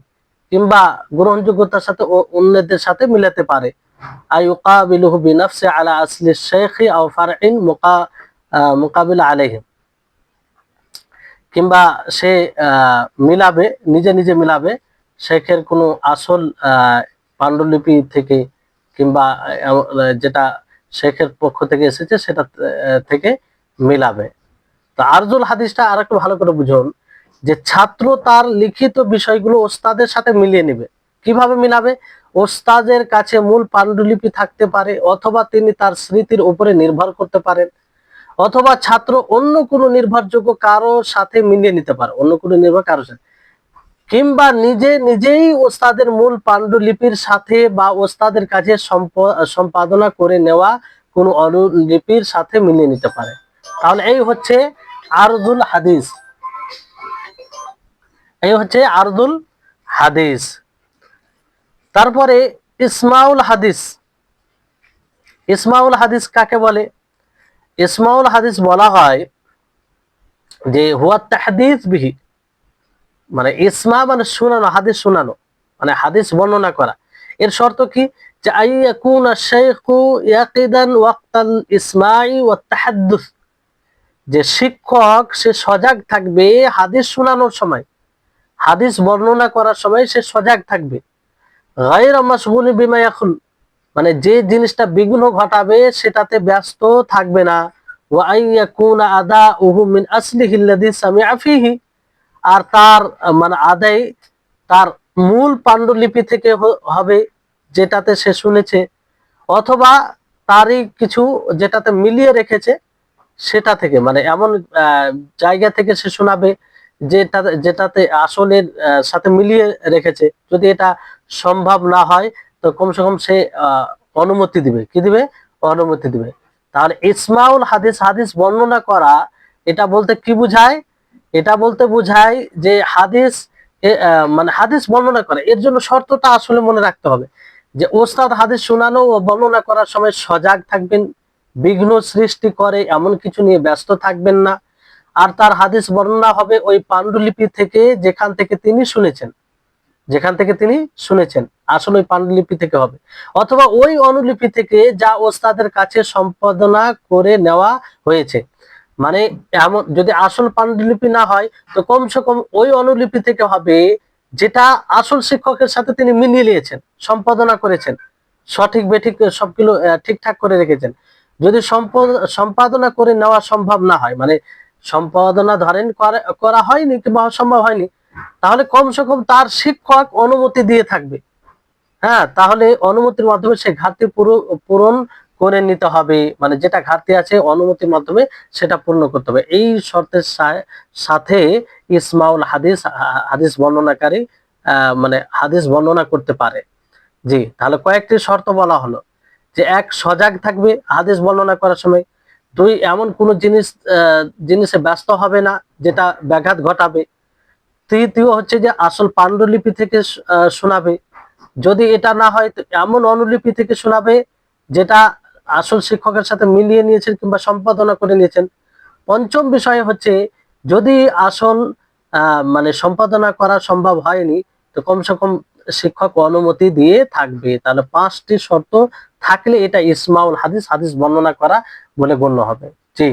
কিংবা গ্রহণযোগ্যতার সাথে অন্যদের সাথে মিলাতে পারে। আইয়ুকাবিলুহু বিনাফসি আলা আসলি শাইখি আও ফারইন মুকাবিল আলাইহি, কিংবা সে মিলাবে, নিজে নিজে মিলাবে শেখের কোনো আসল পাণ্ডুলিপি থেকে, কিংবা যেটা শেখের পক্ষ থেকে এসেছে সেটা থেকে মিলাবে। তো আরজুল হাদিসটা আর একটু ভালো করে বুঝুন, যে ছাত্র তার লিখিত বিষয়গুলো ওস্তাদের সাথে মিলিয়ে নেবে। কিভাবে মিলাবে? ওস্তাদের কাছে মূল পাণ্ডুলিপি থাকতে পারে, অথবা তিনি তার স্মৃতির উপরে নির্ভর করতে পারেন, অথবা ছাত্র অন্য কোনো নির্ভরযোগ্য কারো সাথে মিলিয়ে নিতে পারে, অন্য কোনো নির্ভর কারোর সাথে, কিংবা নিজে নিজেই ওস্তাদের মূল পাণ্ডুলিপির সাথে বা ওস্তাদের কাছে সম্পাদনা করে নেওয়া কোনো অনুলিপির সাথে মিলিয়ে নিতে পারে। তাহলে এই হচ্ছে আরজুল হাদিস, এই হচ্ছে আরজুল হাদিস। তারপরে ইসমাউল হাদিস। ইসমাউল হাদিস কাকে বলে? ইসমাউল হাদিস বলা হয় যে হুয়া তাহদিস বিহি, মানে ইসমা মানে শোনানো, হাদিস শোনানো, মানে হাদিস বর্ণনা করা। এর শর্ত কি? যে আইয়াকুনা শাইখু ইয়াকিদান ওয়াক্তাল ইসমাই ওয়াত তাহাদ্দুস, যে শিক্ষক সে সজাগ থাকবে হাদিস শোনানোর সময়, হাদিস বর্ণনা করার সময় সে সজাগ থাকবে। গায়রা মাশগুলি বিমা ইয়াখুল, মানে যে জিনিসটা বিঘ্ন ঘটাবে সেটাতে ব্যস্ত থাকবে না। ওয়া আইয়াকুনা আদাউহু মিন আসলিহি আল্লাযী সামিআ ফীহি, আর তার মানে আদায় তার মূল পাণ্ডুলিপি থেকে হবে যেটাতে সে শুনেছে, অথবা তারই কিছু যেটাতে মিলিয়ে রেখেছে সেটা থেকে, মানে এমন জায়গা থেকে সে শোনাবে যেটাতে আসলের সাথে মিলিয়ে রেখেছে। যদি এটা সম্ভব না হয় তো কমসে কম সে অনুমতি দিবে। কি দিবে? অনুমতি দিবে। তাহলে ইসমাউল হাদিস, হাদিস বর্ণনা করা, এটা বলতে কি বুঝায়? এটা বলতে বুঝায় যে হাদিস মানে হাদিস বর্ণনা করে, এর জন্য শর্তটা আসলে মনে রাখতে হবে যে ওস্তাদ হাদিস শোনানো ও বর্ণনা করার সময় সজাগ থাকবেন, বিঘ্ন সৃষ্টি করে এমন কিছু নিয়ে ব্যস্ত থাকবেন না, আর তার হাদিস বর্ণনা হবে ওই পাণ্ডুলিপি থেকে যেখান থেকে তিনি শুনেছেন, যেখান থেকে তিনি শুনেছেন আসলে ওই পাণ্ডুলিপি থেকে হবে, অথবা ওই অনুলিপি থেকে যা ওস্তাদের কাছে সম্পাদনা করে নেওয়া হয়েছে। মানে এমন যদি আসল পাণ্ডুলিপি না হয় তো কমসে কম ওই অনুলিপি থেকে হবে যেটা আসল শিক্ষকের সাথে তিনি মিলিয়ে নিয়েছেন, সম্পাদনা করেছেন, সঠিক বেঠিক সবগুলো ঠিকঠাক করে রেখেছেন। যদি সম্পাদনা করে নেওয়া সম্ভব না হয়, মানে সম্পাদনা ধরেন করা হয়নি কিংবা সম্ভব হয়নি, তাহলে কমসে কম তার শিক্ষক অনুমতি দিয়ে থাকবে। হ্যাঁ, তাহলে অনুমতির মাধ্যমে সে ঘাটতি পূরণ করে নিতে হবে, মানে যেটা ঘাটতি আছে অনুমতির মাধ্যমে সেটা পূর্ণ করতে হবে। এই শর্তের সাথে ইসমাউল হাদিস, হাদিস বর্ণনাকারী মানে হাদিস বর্ণনা করতে পারে। জি, তাহলে কয়েকটি শর্ত বলা হলো, যে এক, সজাগ থাকবে হাদিস বর্ণনা করার সময়। দুই, এমন কোনো জিনিসে ব্যস্ত হবে না যেটা ব্যাঘাত ঘটাবে। তৃতীয় হচ্ছে যে আসল পাণ্ডুলিপি থেকে শোনাবে। যদি এটা না হয় তো এমন অনুলিপি থেকে শোনাবে যেটা আসল শিক্ষকের সাথে মিলিয়ে নিয়েছেন কিংবা সম্পাদনা করে নিয়েছেন। পঞ্চম বিষয় হচ্ছে যদি আসল মানে সম্পাদনা করা সম্ভব হয়নি তো কমসে কম শিক্ষক অনুমতি দিয়ে থাকবে। তাহলে পাঁচটি শর্ত থাকলে এটা ইসমাউল হাদিস, হাদিস বর্ণনা করা বলে গণ্য হবে। জি,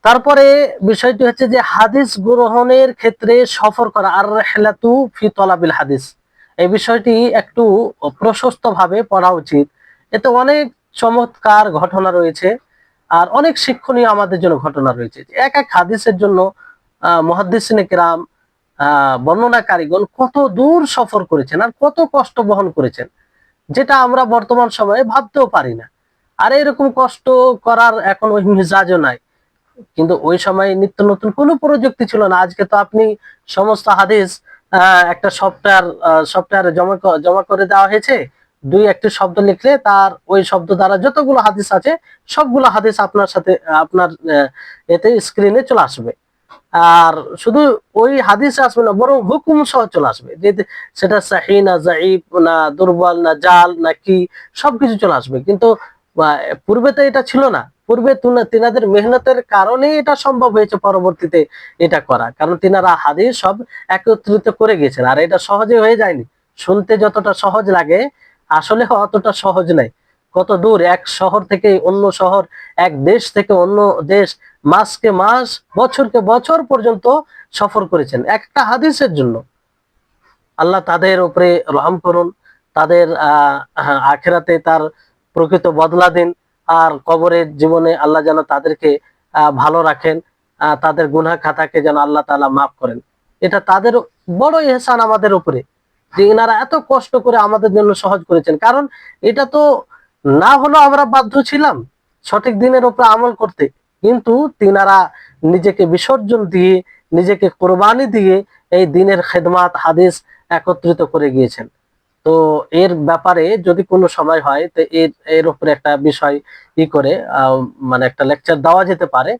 তারপরে বিষয়টি হচ্ছে যে হাদিস গ্রহণের ক্ষেত্রে সফর করা, আর রিহলাতু ফি তলাবিল হাদিস, এই বিষয়টি একটু প্রশস্ত ভাবে পড়া উচিত। এতে অনেক চমৎকার ঘটনা রয়েছে আর অনেক শিক্ষণীয় আমাদের জন্য ঘটনা রয়েছে। এক এক হাদিসের জন্য মুহাদ্দিসিনে কেরাম, বর্ণনাকারীগণ কত দূর সফর করেছেন আর কত কষ্ট বহন করেছেন, যেটা আমরা বর্তমান সময়ে ভাবতেও পারি না। আর এরকম কষ্ট করার এখন ওই মিজাজও নাই। কিন্তু ওই সময় নিত্য নতুন কোনো প্রযুক্তি ছিল না। আজকে তো আপনি সমস্ত হাদিস একটা সফটওয়্যারে জমা করে দেওয়া হয়েছে, দুই একটি শব্দ লিখলে তার ওই শব্দ দ্বারা যতগুলো হাদিস আছে সবগুলো হাদিস আপনার সাথে আপনার এতে স্ক্রিনে চলে আসবে। আর শুধু ওই হাদিস আসবে না, বরং হুকুম সহ চলে আসবে, যে সেটা সহিহ না যায়ীফ না দুর্বল না জাল না কি, সবকিছু চলে আসবে। কিন্তু পূর্বে তো এটা ছিল না। পূর্বে তিনাদের মেহনতের কারণেই এটা সম্ভব হয়েছে পরবর্তীতে এটা করা, কারণ তিনারা হাদিস সব একত্রিত করে গেছেন। আর এটা সহজে হয়ে যায়নি। শুনতে যতটা সহজ লাগে আসলে অতটা সহজ নাই। কত দূর, এক শহর থেকে অন্য শহর, এক দেশ থেকে অন্য দেশ, মাসকে মাস বছরকে বছর পর্যন্ত সফর করেছেন একটা হাদিসের জন্য। আল্লাহ তাদের উপরে রহম করুন, তাদের আখিরাতে তার প্রকৃত বদলা দিন, আর কবরের জীবনে আল্লাহ যেন তাদেরকে ভালো রাখেন, তাদের গুনাহ খাতাকে যেন আল্লাহ তাআলা মাফ করেন। এটা তাদের বড় ইহসান আমাদের উপরে, যে এনারা এত কষ্ট করে আমাদের জন্য সহজ করেছেন। কারণ এটা তো না হলেও আমরা বাধ্য ছিলাম সঠিক দিনের উপর আমল করতে, কিন্তু তিনারা নিজেকে বিসর্জন দিয়ে, নিজেকে কোরবানি দিয়ে এই দিনের খেদমাত হাদিস একত্রিত করে গিয়েছেন। তো এর ব্যাপারে যদি কোনো সময় হয় তো এর এর উপরে একটা বিষয় করে মানে একটা লেকচার দেওয়া যেতে পারে।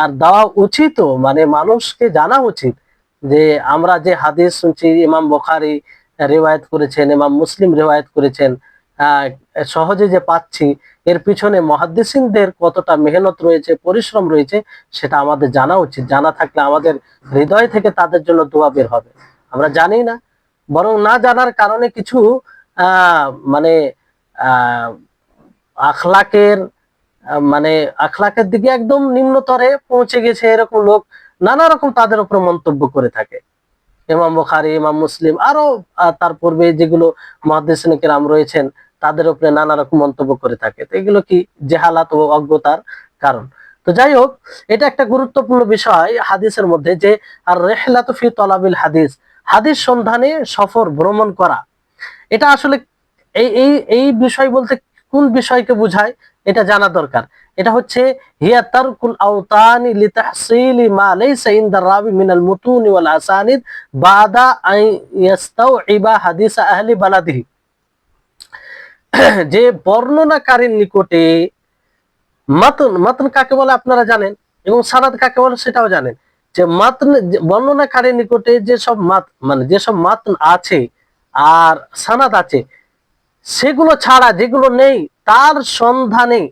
আর দেওয়া উচিত, মানে মানুষকে জানা উচিত যে আমরা যে হাদিস শুনছি, ইমাম বুখারী রিওয়ায়াত করেছেন, ইমাম মুসলিম রিওয়ায়াত করেছেন, আহ সহজে যে পাচ্ছি, এর পিছনে মুহাদ্দিসিনদের কতটা মেহনত রয়েছে, পরিশ্রম রয়েছে, সেটা আমাদের জানা উচিত। জানা থাকলে আমাদের হৃদয় থেকে তাদের জন্য দোয়া বের হবে। আমরা জানি না, বরং না জানার কারণে কিছু মানে আহ আখলাকের মানে আখলাকের দিকে একদম নিম্নতরে পৌঁছে গেছে এরকম লোক নানা রকম তাদের উপর মন্তব্য করে থাকে। ইমাম বুখারী, ইমাম মুসলিম, আরো তার পূর্বে যেগুলো মুহাদ্দিসিন কিরাম রয়েছেন, তাদের উপরে নানা রকম মন্তব্য করে থাকে। তো এগুলো কি জেহালাত ও অজ্ঞতার কারণ। তো যাই হোক, এটা একটা গুরুত্বপূর্ণ বিষয় হাদিসের মধ্যে, যে আর রিহলাতু ফি তলাবিল হাদিস, হাদিস সন্ধানে সফর ভ্রমণ করা। এটা আসলে এই এই এই বিষয় বলতে কোন বিষয়কে বোঝায় এটা জানা দরকার। এটা হচ্ছে হিয়া তারকুল আওতানি লিতাহসিলি মা লাইসা ইনদার রাবি মিনাল মুতুনি ওয়াল আসানিদ বাদা আন ইয়াস্তাউইবা হাদিস আহলি বালাদিহি। যে বর্ণনাকারীর নিকটে, মাতন, মাতন কাকে বলে আপনারা জানেন, এবং সানাদ কাকে বলে সেটাও জানেন। যে মাতন, বর্ণনাকারীর নিকটে যেসব মানে যেসব মাতন আছে আর সানাদ আছে, সেগুলো ছাড়া যেগুলো নেই, তার সন্ধানে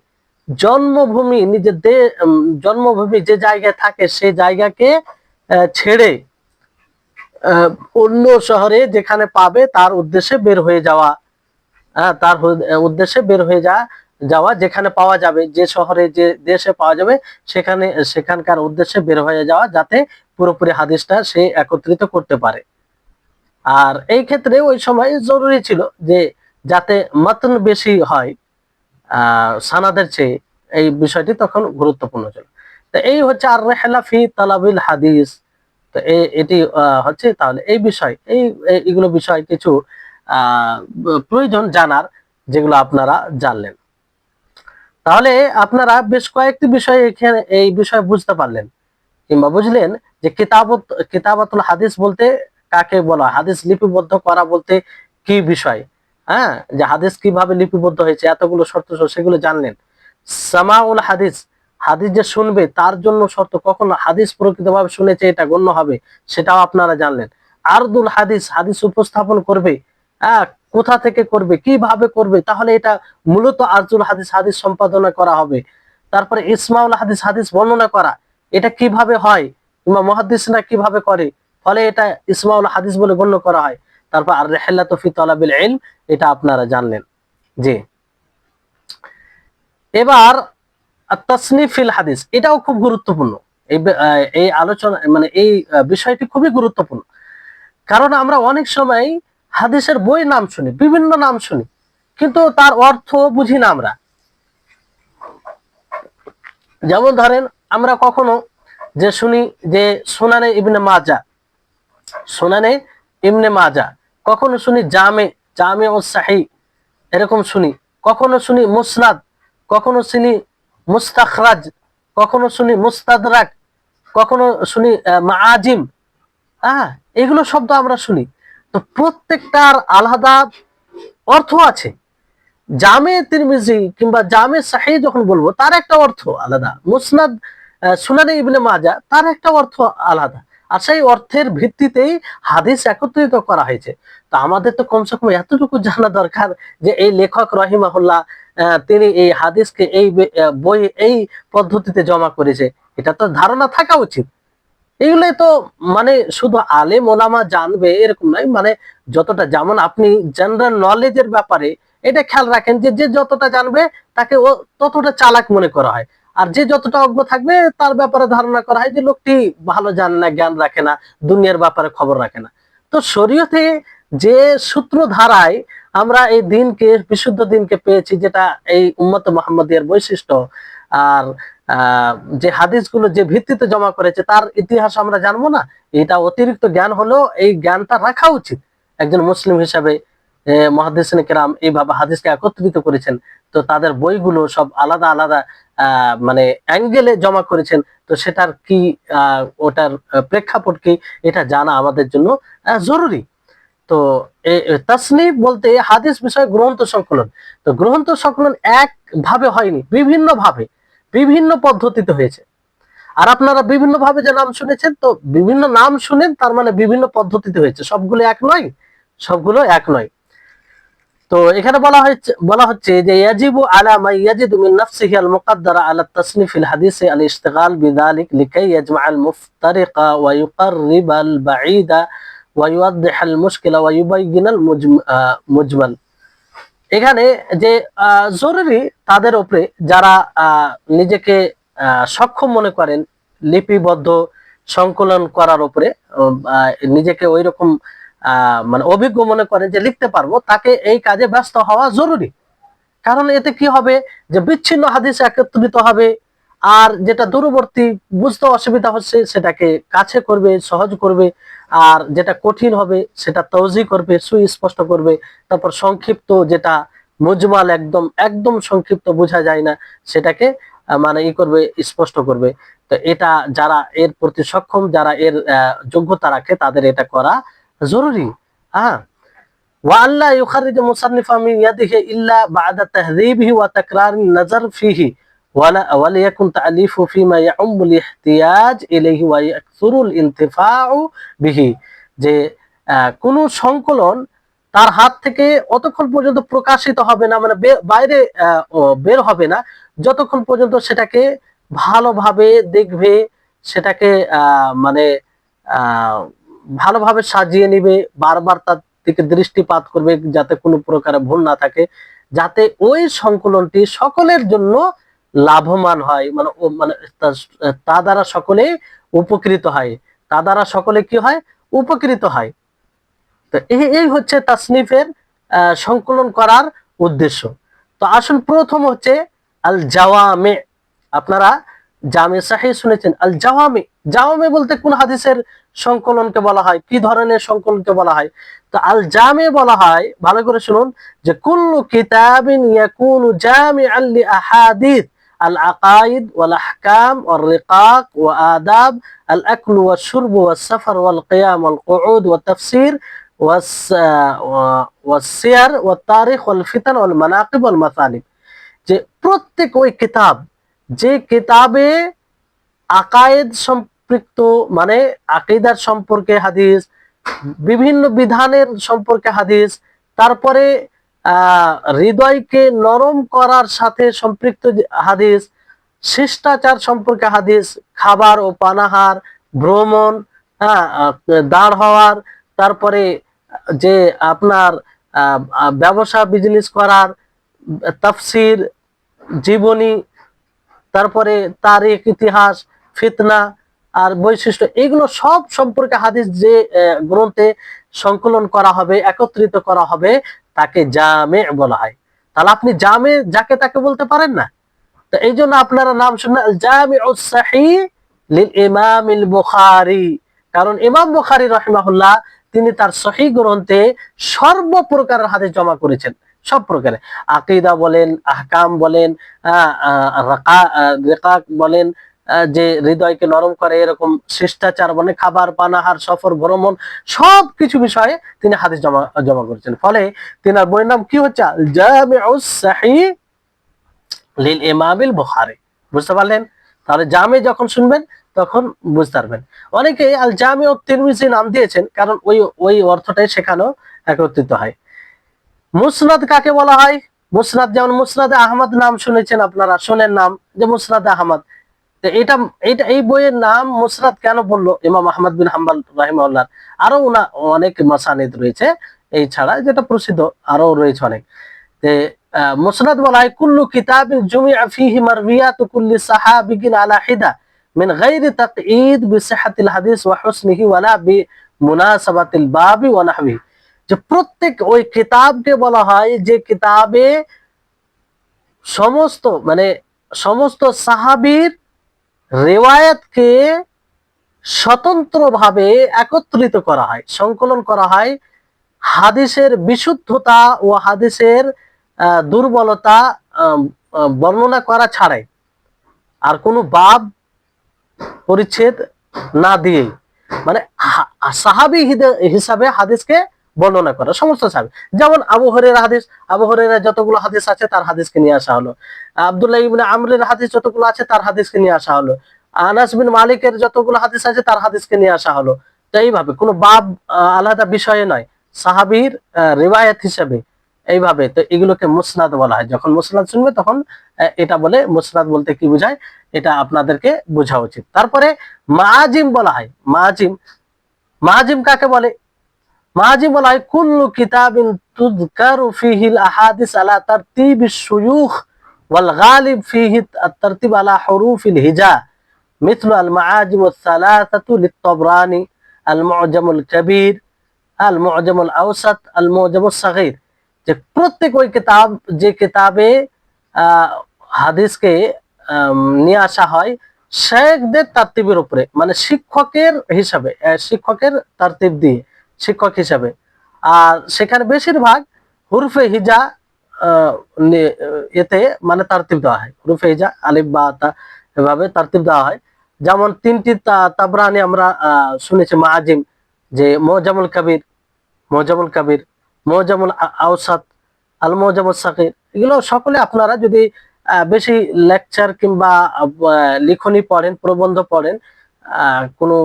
জন্মভূমি, নিজের জন্মভূমি যে জায়গায় থাকে সেই জায়গাকে ছেড়ে অন্য শহরে যেখানে পাবে তার উদ্দেশ্যে বের হয়ে যাওয়া। তার উদ্দেশ্যে বের হয়ে যাওয়া, যেখানে পাওয়া যাবে, যে শহরে যে দেশে পাওয়া যাবে সেখানে, সেখানকার উদ্দেশ্যে বের হয়ে যাওয়া, যাতে পুরোপুরি হাদিসটা সে একত্রিত করতে পারে। আর এই ক্ষেত্রে ওই সময় জরুরি ছিল যে যাতে মাতন বেশি হয় সানাদের চেয়ে, এই বিষয়টি তখন গুরুত্বপূর্ণ ছিল। তো এই হচ্ছে আর রিহলা ফি তালাবিল হাদিস। তো এটি হচ্ছে, তাহলে এই বিষয়, এইগুলো বিষয় কিছু প্রয়োজন জানার, যেগুলো আপনারা জানলেন। তাহলে আপনারা বেশ কয়েকটি বিষয় এখানে এই বিষয় বুঝতে পারলেন, কিংবা বুঝলেন যে কিতাবাতুল হাদিস বলতে কাকে বলা, হাদিস লিপিবদ্ধ করা বলতে কি বিষয়। হ্যাঁ, যে হাদিস কিভাবে লিপিবদ্ধ হয়েছে, এতগুলো শর্ত সেগুলো জানলেন। সামাউল হাদিস, হাদিস যে শুনবে তার জন্য শর্ত, কখন হাদিস প্রকৃতভাবে শুনেছে এটা গণ্য হবে, সেটাও আপনারা জানলেন। আরদুল হাদিস, হাদিস উপস্থাপন করবে, হ্যাঁ, কোথা থেকে করবে, কিভাবে করবে, তাহলে এটা মূলত আরজুল হাদিস, হাদিস সম্পাদনা করা হবে। তারপরে ইসমাউল হাদিস, হাদিস বর্ণনা করা, এটা কিভাবে হয়, কিংবা মুহাদ্দিসরা কিভাবে করে, ফলে এটা ইসমাউল হাদিস বলে গণ্য করা হয়। তারপর আর রিহলাতু ফি তালাবিল ইলম, এটা আপনারা জানলেন। জি, এবার তাসনিফিল হাদিস, এটাও খুব গুরুত্বপূর্ণ। এই আলোচনা, মানে এই বিষয়টি খুবই গুরুত্বপূর্ণ। কারণ আমরা অনেক সময় হাদিসের বই নাম শুনি, বিভিন্ন নাম শুনি, কিন্তু তার অর্থ বুঝি না আমরা। যেমন ধরেন, আমরা কখনো যে শুনি যে সুনানে ইবনে মাজা, সুনানে ইবনে মাজা, কখনো শুনি জামে ও সাহি, এরকম শুনি। কখনো শুনি মুসনাদ, কখনো শুনি মুস্তাখরাজ, কখনো শুনি মুস্তাদরাক, কখনো শুনি মাআজিম। হ্যাঁ, এগুলো শব্দ আমরা শুনি। তো প্রত্যেকটার আলাদা অর্থ আছে। জামে তিরমিজি কিংবা জামে সাহিহ যখন বলবো তার একটা অর্থ আলাদা, মুসনাদ সুনানে ইবনে মাজা তার একটা অর্থ আলাদা, আর সেই অর্থের ভিত্তিতেই হাদিস একত্রিত করা হয়েছে। তো আমাদের তো কমসে কম এতটুকু জানা দরকার যে এই লেখক রহিমাহুল্লাহ তিনি এই হাদিসকে এই বই এই পদ্ধতিতে জমা করেছে, এটা তো ধারণা থাকা উচিত। এগুলোই তো মানে শুধু আলেম ওলামা জানবে এরকম নয়, মানে যতটা, যেমন আপনি জেনারেল নলেজের ব্যাপারে এটা খেয়াল রাখেন যে যে যতটা জানবে তাকে ও ততটা চালাক মনে করা হয়, আর যে যতটা অজ্ঞ থাকবে তার ব্যাপারে ধারণা করা হয় যে লোকটি ভালো জানে না, জ্ঞান রাখে না, দুনিয়ার ব্যাপারে খবর রাখে না। তো শরীয়তে যে সূত্র ধারায় আমরা এই দিনকে, বিশুদ্ধ দিনকে পেয়েছি, যেটা এই উম্মতে মুহাম্মাদিয়ার বৈশিষ্ট্য, আর যে হাদিসগুলো যে ভিত্তিতে জমা করেছে তার ইতিহাস আমরা জানবো না, এটা অতিরিক্ত জ্ঞান হলেও এই জ্ঞানটা রাখা উচিত একজন মুসলিম হিসাবে। মুহাদ্দিসিনে কেরাম এইভাবে হাদিসকে একত্রিত করেছেন, তো তাদের বইগুলো সব আলাদা আলাদা মানে অ্যাঙ্গেলে জমা করেছেন, তো সেটার কি ওটার প্রেক্ষাপট কি এটা জানা আমাদের জন্য জরুরি। তো তাসনিফ বলতে হাদিস বিষয় গ্রন্থ সংকলন। তো গ্রন্থ সংকলন একভাবে হয়নি, বিভিন্ন ভাবে বিভিন্ন পদ্ধতিতে হয়েছে। আর আপনারা বিভিন্ন ভাবে যে নাম শুনেছেন, তো বিভিন্ন নাম শুনেন তার মানে বিভিন্ন পদ্ধতিতে হয়েছে, সবগুলো এক নয়, সবগুলো এক নয়। তো এখানে বলা হচ্ছে যে ইয়াজিবু আলা মা ইয়াজিদু মিন নাফসিহি আল মুকাদ্দারা আলা তাসনিফ আল হাদিস আল ইশতিগাল বিযালিক লিকাই ইয়াজমা আল মুফতারিকা ওয়া ইউকাররিব আল বাঈদা ওয়া ইউওয়াদ্দিহ আল মুশকিলা ওয়া ইউবাইয়িন আল মুজমাল। এখানে যে জরুরি তাদের উপরে যারা নিজেকে সক্ষম মনে করেন লিপিবদ্ধ সংকলন করার উপরে, নিজেকে ওই রকম মানে অভিজ্ঞ মনে করেন যে লিখতে পারবো, তাকে এই কাজে ব্যস্ত হওয়া জরুরি। কারণ এতে কি হবে যে বিচ্ছিন্ন হাদিস একত্রিত হবে, আর যেটা দূরবর্তী বুঝতে অসুবিধা হচ্ছে সেটাকে কাছে করবে, সহজ করবে, আর যেটা কঠিন হবে সেটা তৌজি করবে, সুস্পষ্ট করবে। তারপর সংক্ষিপ্ত যেটা মুজমাল একদম একদম সংক্ষিপ্ত বোঝা যায় না সেটাকে মানে করবে, স্পষ্ট করবে। তো এটা যারা এর প্রতি সক্ষম, যারা এর যোগ্যতা রাখে তাদের এটা করা জরুরি। হ্যাঁ, وألا يخرج مصنفا من يده إلا بعد تهذيبه وتكرار النظر فيه وليكن تأليفه فيما يعم الاحتياج إليه ويكثر الانتفاع به। যে কোন সংকলন তার হাত থেকে অতক্ষণ পর্যন্ত প্রকাশিত হবে না, মানে বাইরে বের হবে না যতক্ষণ পর্যন্ত সেটাকে ভালোভাবে দেখবে, সেটাকে মানে আহ ভালোভাবে সাজিয়ে নিবে, বারবার তার দিকে দৃষ্টিপাত করবে যাতে কোনো প্রকারে ভুল না থাকে, যাতে ওই সংকলনটি সকলের জন্য লাভবান হয়, মানে মানে তা দ্বারা সকলে উপকৃত হয়, তা দ্বারা সকলে কি হয়, উপকৃত হয়। তো এই হচ্ছে তাসনিফের সংকলন করার উদ্দেশ্য। তো আসুন প্রথম হচ্ছে আল জাওয়ামে। আপনারা জামে সাহিহ শুনেছেন, আল জাওয়ামে, জাওয়ামে বলতে কোন হাদিসের সংকলনকে বলা হয়, কি ধরনের সংকলনকে বলা হয়? তো আল জামে বলা হয়, ভালো করে শুনুন, যে কুল্লু কিতাবিন ইয়াকুনু জামিআন লি আহাদিস আল আকাইদ ওয়াল আহকাম ওয়াল রিকাক ওয়া আদাব আল আকল ওয়াশ শুরব ওয়াস সাফর ওয়াল কিয়াম ওয়াল কুউদ ওয়াত তাফসির ওয়াসিয়ার ওয়াত তারিখ ওয়াল ফিতান ওয়াল মানাকিব ওয়াল মাসালিব। যে প্রত্যেক ওই কিতাব, যে কিতাবে আকায়েদ সম্পৃক্ত, মানে আকীদার সম্পর্কে হাদিস, বিভিন্ন বিধানের সম্পর্কে হাদিস, তারপরে হৃদয়কে নরম করার সাথে সম্পৃক্ত হাদিস, শিষ্টাচার সম্পর্কে হাদিস, খাবার ও পানাহার, ভ্রমণ, হ্যাঁ, দাঁড় হওয়ার, তারপরে যে আপনার ব্যবসা বিজনেস করার, তাফসির, জীবনী, তারপরে তারিখ, ইতিহাস, ফিতনা আর বৈশিষ্ট্য, এগুলো সব সম্পর্কে হাদিস যে গ্রন্থে সংকলন করা হবে, একত্রিত করা হবে, তাকে জামে বলা হয়। তাহলে আপনি জামে যাকে তাকে বলতে পারেন না। তো এই জন্য আপনারা নাম শুনলেন আল জামিউস সহিহ লিল ইমামিল বুখারী, কারণ ইমাম বুখারী রাহিমাহুল্লাহ তিনি তার সহিহ গ্রন্থে সর্বপ্রকারের হাদিস জমা করেছেন, সব প্রকারে, আকীদা বলেন, আহকাম বলেন, রিকাক বলেন, যে হৃদয়কে নরম করে, এরকম শিষ্টাচার মানে খাবার পানাহার সফর ভ্রমণ সবকিছু বিষয়ে তিনি হাদিস জমা জমা করেছেন। ফলে তিনার বইয়ের নাম কি হচ্ছে আল জামিউস সহিহ লিল ইমামিল বুখারী। বুঝতে পারলেন? তাহলে জামে যখন শুনবেন তখন বুঝতে পারবেন। অনেকে আল জামিউ তিরমিজি নাম দিয়েছেন কারণ ওই ওই অর্থটাই সেখানেও একত্রিত হয়। মুসনাদ কাকে বলা হয়? মুসনাদ যেমন মুসনাদে আহমদ নাম শুনেছেন আপনারা, শোনেন নাম যে মুসনাদে আহমদ। তো এটা এটা এই বইয়ের নাম মুসনাদ কেন বললো ইমাম আহমদ বিন হাম্বল রাহিমাহুল্লাহ? আরো অনেক মাসানিদ রয়েছে এই ছাড়া, যেটা প্রসিদ্ধ আরো রয়েছে অনেক। যে মুসনাদ বলা হয় কুল্লু কিতাবিন জুমিআ ফীহি মারওিয়াতু কুল্লি সাহাবিয়িন আলা হিদা মিন গায়রি তাকঈদ বিসিহহাতিল হাদিস ওয়া হুসনিহি ওয়ালা বিমুনাসাবাতিল বাবি ওয়া নাহবিহি। যে প্রত্যেক ওই কিতাবকে বলা হয় যে কিতাবে সমস্ত মানে সমস্ত সাহাবীর রিওয়ায়াতকে স্বতন্ত্রভাবে একত্রিত করা হয়, সংকলন করা হয়, হাদিসের বিশুদ্ধতা ও হাদিসের দুর্বলতা বর্ণনা করা ছাড়াই, আর কোনো বাব পরিচ্ছেদ না দিয়েই, মানে সাহাবী হিসাবে হাদিসকে বর্ণনা করা সমস্ত সাহাবী। যেমন আবু হুরায়রা হাদিস, আবু হুরায়রা যতগুলো হাদিস আছে তার হাদিসকে নিয়ে আসা হলো। আব্দুল্লাহ ইবনে আমরের হাদিস যতগুলো আছে তার হাদিসকে নিয়ে আসা হলো। আনাস বিন মালিকের যতগুলো হাদিস আছে তার হাদিসকে নিয়ে আসা হলো। তো এইভাবে কোনো বাব আলাদা বিষয়ে নয়, সাহাবীর রিওয়ায়াত হিসেবে এইভাবে। তো এগুলোকে মুসনাদ বলা হয়। যখন মুসনাদ শুনবে তখন এটা বলে মুসনাদ বলতে কি বোঝায় এটা আপনাদেরকে বোঝা উচিত। তারপরে মাআজিম বলা হয়। মাআজিম, মাআজিম কাকে বলে? মাআজিম বলা হয় কুল্লু কিতাবিন তুযকারু ফীহিল আহাদিস আলা তারতিবিশ শুয়ুখ ওয়াল গালিব ফীহি আত-তারতিব আলা হুরুফিল হিজা মিথলু আল মাআজিম আস-সালাসাতু লিত-তাবরানি আল মু'জামুল কাবীর আল মু'জামুল আওসাত আল মু'জামুস সাগীর। যে প্রত্যেক ওই কিতাব যে কিতাবে হাদিসকে নিয়ে আসা হয় শেখদের তারতিবের উপরে, মানে শিক্ষকের হিসাবে, শিক্ষকের তারতিব দিয়ে শিক্ষক হিসাবে। আর সেখানে বেশিরভাগ হুরফে হিজা এতে মানে তারতিব দেওয়া হয়, হুরফে হিজা আলিফ বা তা এভাবে তারতিব দেওয়া হয়। যেমন তিনটি তাবরানি আমরা শুনেছি মাআজিম, যে মু'জামুল কাবীর, মু'জামুল কাবীর, মু'জামুল আওসাত, আল মু'জামুস সাগীর। এগুলো সকলে আপনারা যদি বেশি লেকচার কিংবা লিখনি পড়েন, প্রবন্ধ পড়েন কোনো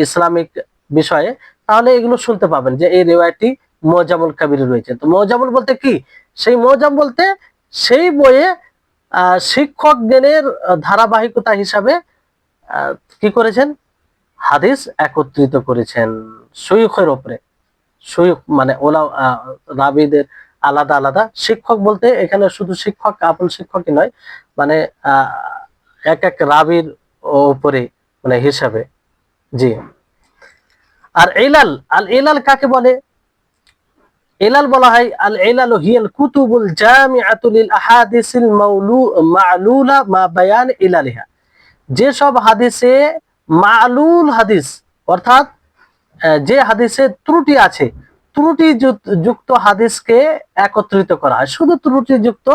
ইসলামিক বিষয়ে, তাহলে এগুলো শুনতে পাবেন যে এই রিওয়ায়াতটি মু'জামুল কাবীরে রয়েছে। তো মু'জামুল বলতে কি? সেই মু'জাম বলতে সেই বইয়ে শিক্ষক জ্ঞানের ধারাবাহিকতা হিসাবে কি করেছেন? হাদিস একত্রিত করেছেন শুয়ুখের উপরে। শুয়ুখ মানে ওলা রাবীদের আলাদা আলাদা। শিক্ষক বলতে এখানে শুধু শিক্ষক, আপন শিক্ষকই নয়, মানে এক এক রাবীর উপরে মানে হিসাবে। জি। আর ইলাল, আল ইলাল কাকে বলে? ইলাল বলা হয় আল ইলালু হিয়াল কুতুবুল জামিআতু লিল আহাদিসিল মা'লুলা মা বায়ান ইলালিহা। যে সব হাদিসে মা'লুল হাদিস, অর্থাৎ যে হাদিসে ত্রুটি আছে, ত্রুটি যুক্ত হাদিসকে একত্রিত করা হয়, শুধু ত্রুটিযুক্ত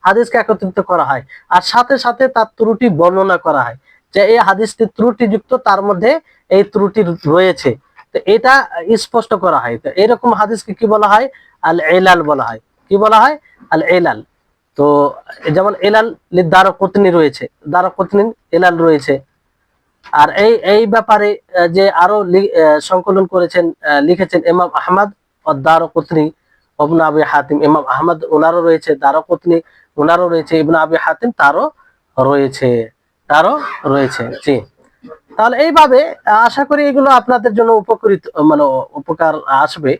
হাদিসকে একত্রিত করা হয়, আর সাথে সাথে তার ত্রুটি বর্ণনা করা হয় যে এই হাদিসটি ত্রুটিযুক্ত, তার মধ্যে এই ত্রুটি রয়েছে। তো এটা স্পষ্ট করা হয়। তো এরকম হাদিসকে কি বলা হয়? আল ইলাল বলা হয়। কি বলা হয়? আল ইলাল। তো যেমন ইলাল লিদ-দারকুতনি রয়েছে, দারকুতনি ইলাল রয়েছে। আর এই এই ব্যাপারে যে আরো সংকলন করেছেন, লিখেছেন ইমাম আহমদ ad-দারকুতনি, ইবনে আবি হাতিম। ইমাম আহমদ ওনারও রয়েছে, দারকুতনি ওনারও রয়েছে, ইবনে আবি হাতিম তারও রয়েছে, তারও রয়েছে। জি। তাহলে এইভাবে আশা করি এগুলো আপনাদের জন্য উপকৃত মানে উপকার আসবে।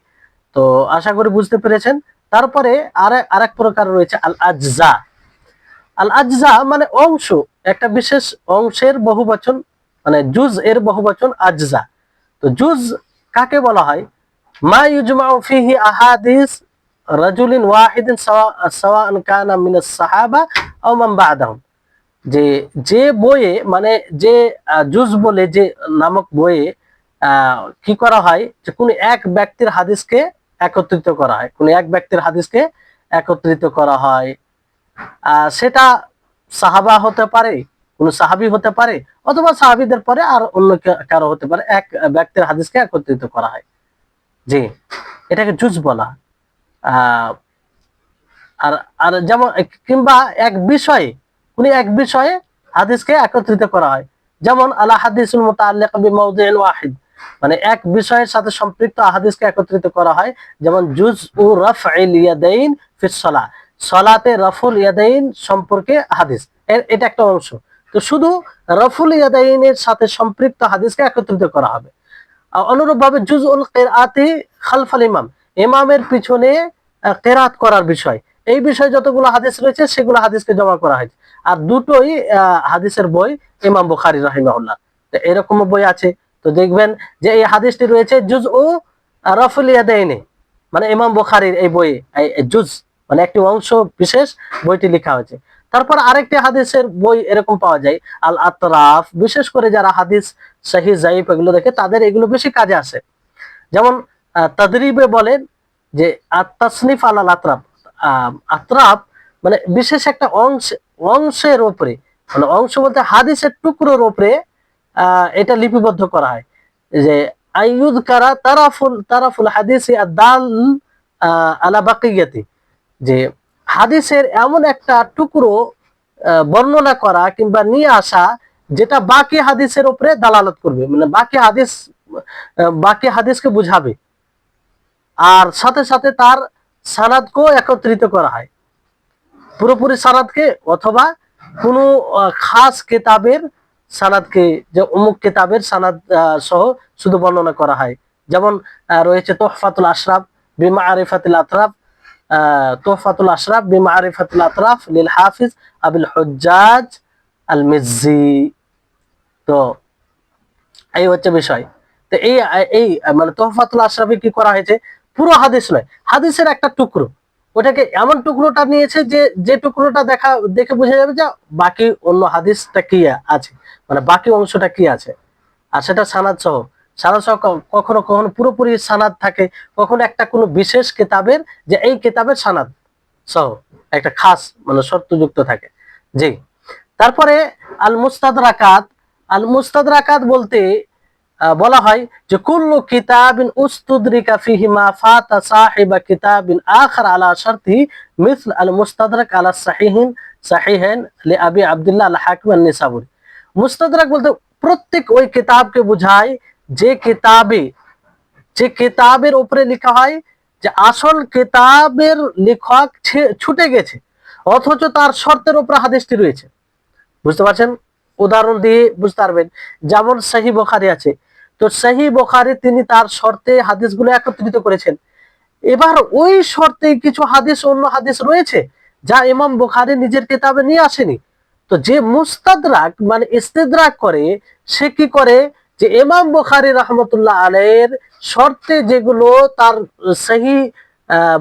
তো আশা করি বুঝতে পেরেছেন। তারপরে আরেক প্রকার রয়েছে আল আজজা। আল আজজা মানে অংশ, একটা বিশেষ অংশের বহুবচন, মানে জুজ এর বহুবচন আজজা। তো জুজ কাকে বলা হয়? মা ইউজমাউ ফিহি আহাদিস রাজুলিন ওয়াহিদিন সাওয়াআন কানা মিনাস সাহাবা আও মান বা'দাহুম। যে যে বইয়ে মানে যে জুজ বলে যে নামক বইয়ে কি করা হয় যে কোন এক ব্যক্তির হাদিসকে একত্রিত করা হয়, কোন এক ব্যক্তির হাদিসকে একত্রিত করা হয়। সেটা সাহাবা হতে পারে, কোন সাহাবী হতে পারে, অথবা সাহাবীদের পরে আর অন্য কারো হতে পারে, এক ব্যক্তির হাদিসকে একত্রিত করা হয়। জি, এটাকে জুজ বলা। আহ আর আর যেমন কিংবা এক বিষয়ে, কোন এক বিষয়ে হাদিসকে একত্রিত করা হয়, যেমন আলা হাদিসুল মুতাআল্লিক বিমাউযি'in ওয়াহিদ, মানে এক বিষয়ের সাথে সম্পৃক্ত হাদিসকে একত্রিত করা হয়। যেমন জুজউ রাফ'ইল ইয়াদাইন ফিস সালাহ, সালাতে রাফুল ইয়াদাইন সম্পর্কে হাদিস, এটা একটা অংশ। তো শুধু রাফুল ইয়াদাইনের সাথে সম্পৃক্ত হাদিসকে একত্রিত করা হবে। অনুরূপভাবে জুজউল কিরাআতি খালফাল ইমাম, ইমামের পিছনে কিরাত করার বিষয়, এই বিষয়ে যতগুলো হাদিস রয়েছে সেগুলো হাদিসকে জমা করা হয়েছে। আর দুটোই হাদিসের বই ইমাম বুখারী রাহিমাহুল্লাহ, তো এরকম বই আছে। তো দেখবেন যে এই হাদিসটি রয়েছে জুজউ রাফুল ইয়াদাইনে, মানে ইমাম বুখারীর এই বই, জুজ মানে একটি অংশ বিশেষ বইটি লেখা হয়েছে। তারপর আরেকটি হাদিসের বই এরকম পাওয়া যায় আল আতরাফ, বিশেষ করে যারা হাদিস সহিহ যায়িফ এগুলো দেখে তাদের এগুলো বেশি কাজে আসে। যেমন তাদরিবে বলেন যে আত-তাসনিফ আলাল আতরাফ, আতরাফ মানে বিশেষ একটা অংশের উপরে, মানে অংশ বলতে হাদিসের টুকরোর উপরে এটা লিপিবদ্ধ করা হয়, যে আইয়ুদ কারা তারাফুল হাদিসি আদ-দাল আলা বাকিয়াতি, যে হাদিসের এমন একটা টুকরো বর্ণনা করা কিংবা নিয়ে আসা যেটা বাকি হাদিসের উপরে দালালত করবে, মানে বাকি হাদিসকে বুঝাবে। আর সাথে সাথে তার সানাদকেও একত্রিত করা হয়, পুরোপুরি সানাদকে, অথবা কোনো খাস কিতাবের সানাদকে, যে অমুক কিতাবের সানাদ সহ শুধু বর্ণনা করা হয়। যেমন রয়েছে তুহফাতুল আশরাফ বিমাআরিফাতিল আতরাফ, তুহফাতুল আশরাফ বিমাআরিফাতিল আতরাফ লিল হাফিজ আবুল হুজ্জাজ আল মিজ্জি। তো এই হচ্ছে বিষয়। তো এই মানে তুহফাতুল আশরাফে কি করা হয়েছে, পুরো হাদিস নয়, হাদিসের একটা টুকরো, ওটাকে এমন টুকরোটা নিয়েছে যে যে টুকরোটা দেখে বোঝা যাবে যে বাকি অন্য হাদিসটা কি আছে, মানে বাকি অংশটা কি আছে। আর সেটা সানাদ সহ, কখনো কখনো পুরোপুরি সানাদ থাকে, কখনো একটা কোনো বিশেষ কিতাবের, যে এই কিতাবের সানাদ সহ একটা খাস মানে শর্তযুক্ত থাকে। জি, তারপরে আল মুস্তাদরাকাত, আল মুস্তাদরাকাত বলতে বলা হয় যে কুল্লু কিতাবিন উস্তুদরিকা ফিহি মা ফাতা সাহিবা কিতাবিন আখার আলা শারতি মিসল আল মুস্তাদরাক আলা সাহিহাইন লি আবি আব্দুল্লাহ আল হাকিম আন-নিসাবুরি। মুস্তাদরাক বলতে প্রত্যেক ওই কিতাবকে বোঝায় যে কিতাবের উপরে লেখা হয় যে আসল কিতাবের লেখক ছুটে গেছে, অথচ তার শর্তের উপর হাদিসটি রয়েছে। বুঝতে পারছেন? উদাহরণ দিয়ে বুঝতে পারবেন। যেমন সহিহ বুখারী আছে, তো সহিহ বুখারী তিনি তার শর্তে হাদিসগুলো একত্রিত করেছেন। এবার ওই শর্তে কিছু হাদিস, অন্য হাদিস রয়েছে যা ইমাম বুখারী নিজের কিতাবে নিয়ে আসেনি। তো যে মুস্তাদরাক মানে ইস্তিদরাক করে, সে কি করে, যে ইমাম বুখারী রাহমাতুল্লাহ আলাইহির শর্তে যেগুলো তার সহিহ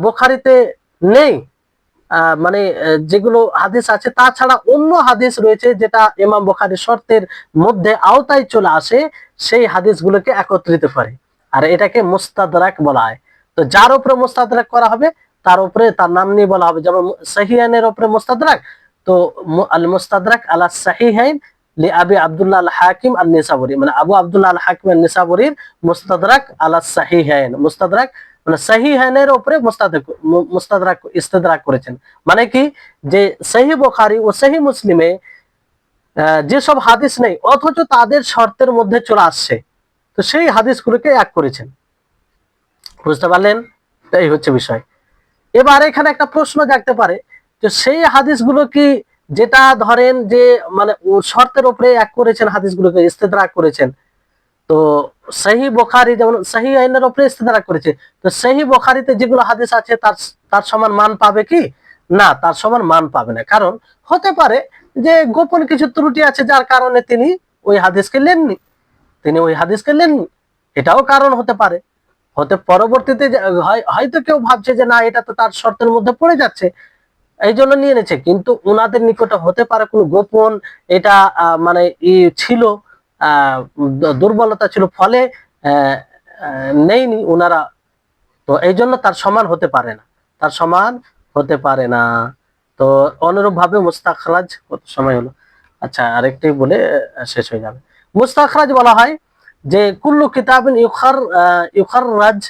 বুখারীতে নেই, মানে যেগুলো হাদিস আছে তাছাড়া অন্য হাদিস রয়েছে যেটা ইমাম বুখারীর শর্তের মধ্যে আওতায় চলে আসে, সেই হাদিসগুলোকে একত্রিত করে, আর এটাকে মুস্তাদরাক বলা হয়। তো যার উপরে মুস্তাদরাক করা হবে তার উপরে তার নাম নিয়ে বলা হবে। যেমন সহিহাইনের উপরে মুস্তাদরাক, তো আল মুস্তাদরাক আলা সাহিহাইন লি আবি আব্দুল্লাহ আল হাকিম আন-নিসাবুরি, মানে আবু আব্দুল্লাহ আল হাকিম আন-নিসাবুরির মুস্তাদরাক আলা সাহিহাইন, মুস্তাদরাক মানে সহিহাইনের উপরে মুস্তাদরাক ইস্তিদরাক করেছেন। মানে কি, যে সহিহ বুখারী ও সহিহ মুসলিমে যেসব হাদিস নেই অথচ তাদের শর্তের মধ্যে চলে আসছে, তো সেই হাদিসগুলোকে এক করেছেন। বুঝতে পারলেন? তো এই হচ্ছে বিষয়। এবার এখানে একটা প্রশ্ন জাগতে পারে যে সেই হাদিসগুলো কি, যেটা ধরেন যে মানে শর্তের উপরে এক করেছেন, হাদিসগুলোকে ইস্তিদরাক করেছেন, তো সহিহ বুখারী যেমন সহিহ আইনের উপরে ইস্তিদরাক করেছে, তো সহিহ বুখারীতে যেগুলো হাদিস আছে তার তার সমান মান পাবে কি? না, তার সমান মান পাবে না। কারণ হতে পারে যে গোপন কিছু ত্রুটি আছে যার কারণে তিনি ওই হাদিসকে নেননি, এটাও কারণ হতে পারে। পরবর্তীতে হয়তো কেউ ভাবছে যে না, এটা তো তার শর্তের মধ্যে পড়ে যাচ্ছে, এই জন্য নিয়ে নিচ্ছে, কিন্তু উনাদের নিকটে হতে পারে কোনো গোপন এটা মানে ছিল, দুর্বলতা ছিল, ফলে নেইনি উনারা, তো এই জন্য তার সমান হতে পারে না, তার সমান হতে পারে না। তো অনুরূপ ভাবে মুস্তাখরাজ, কত সময় হলো, আচ্ছা, আরেকটি বলে শেষ হয়ে যাবে। মুস্তাখরাজ বলা হয় যে কুল্লু কিতাবিন ইউখাররাজ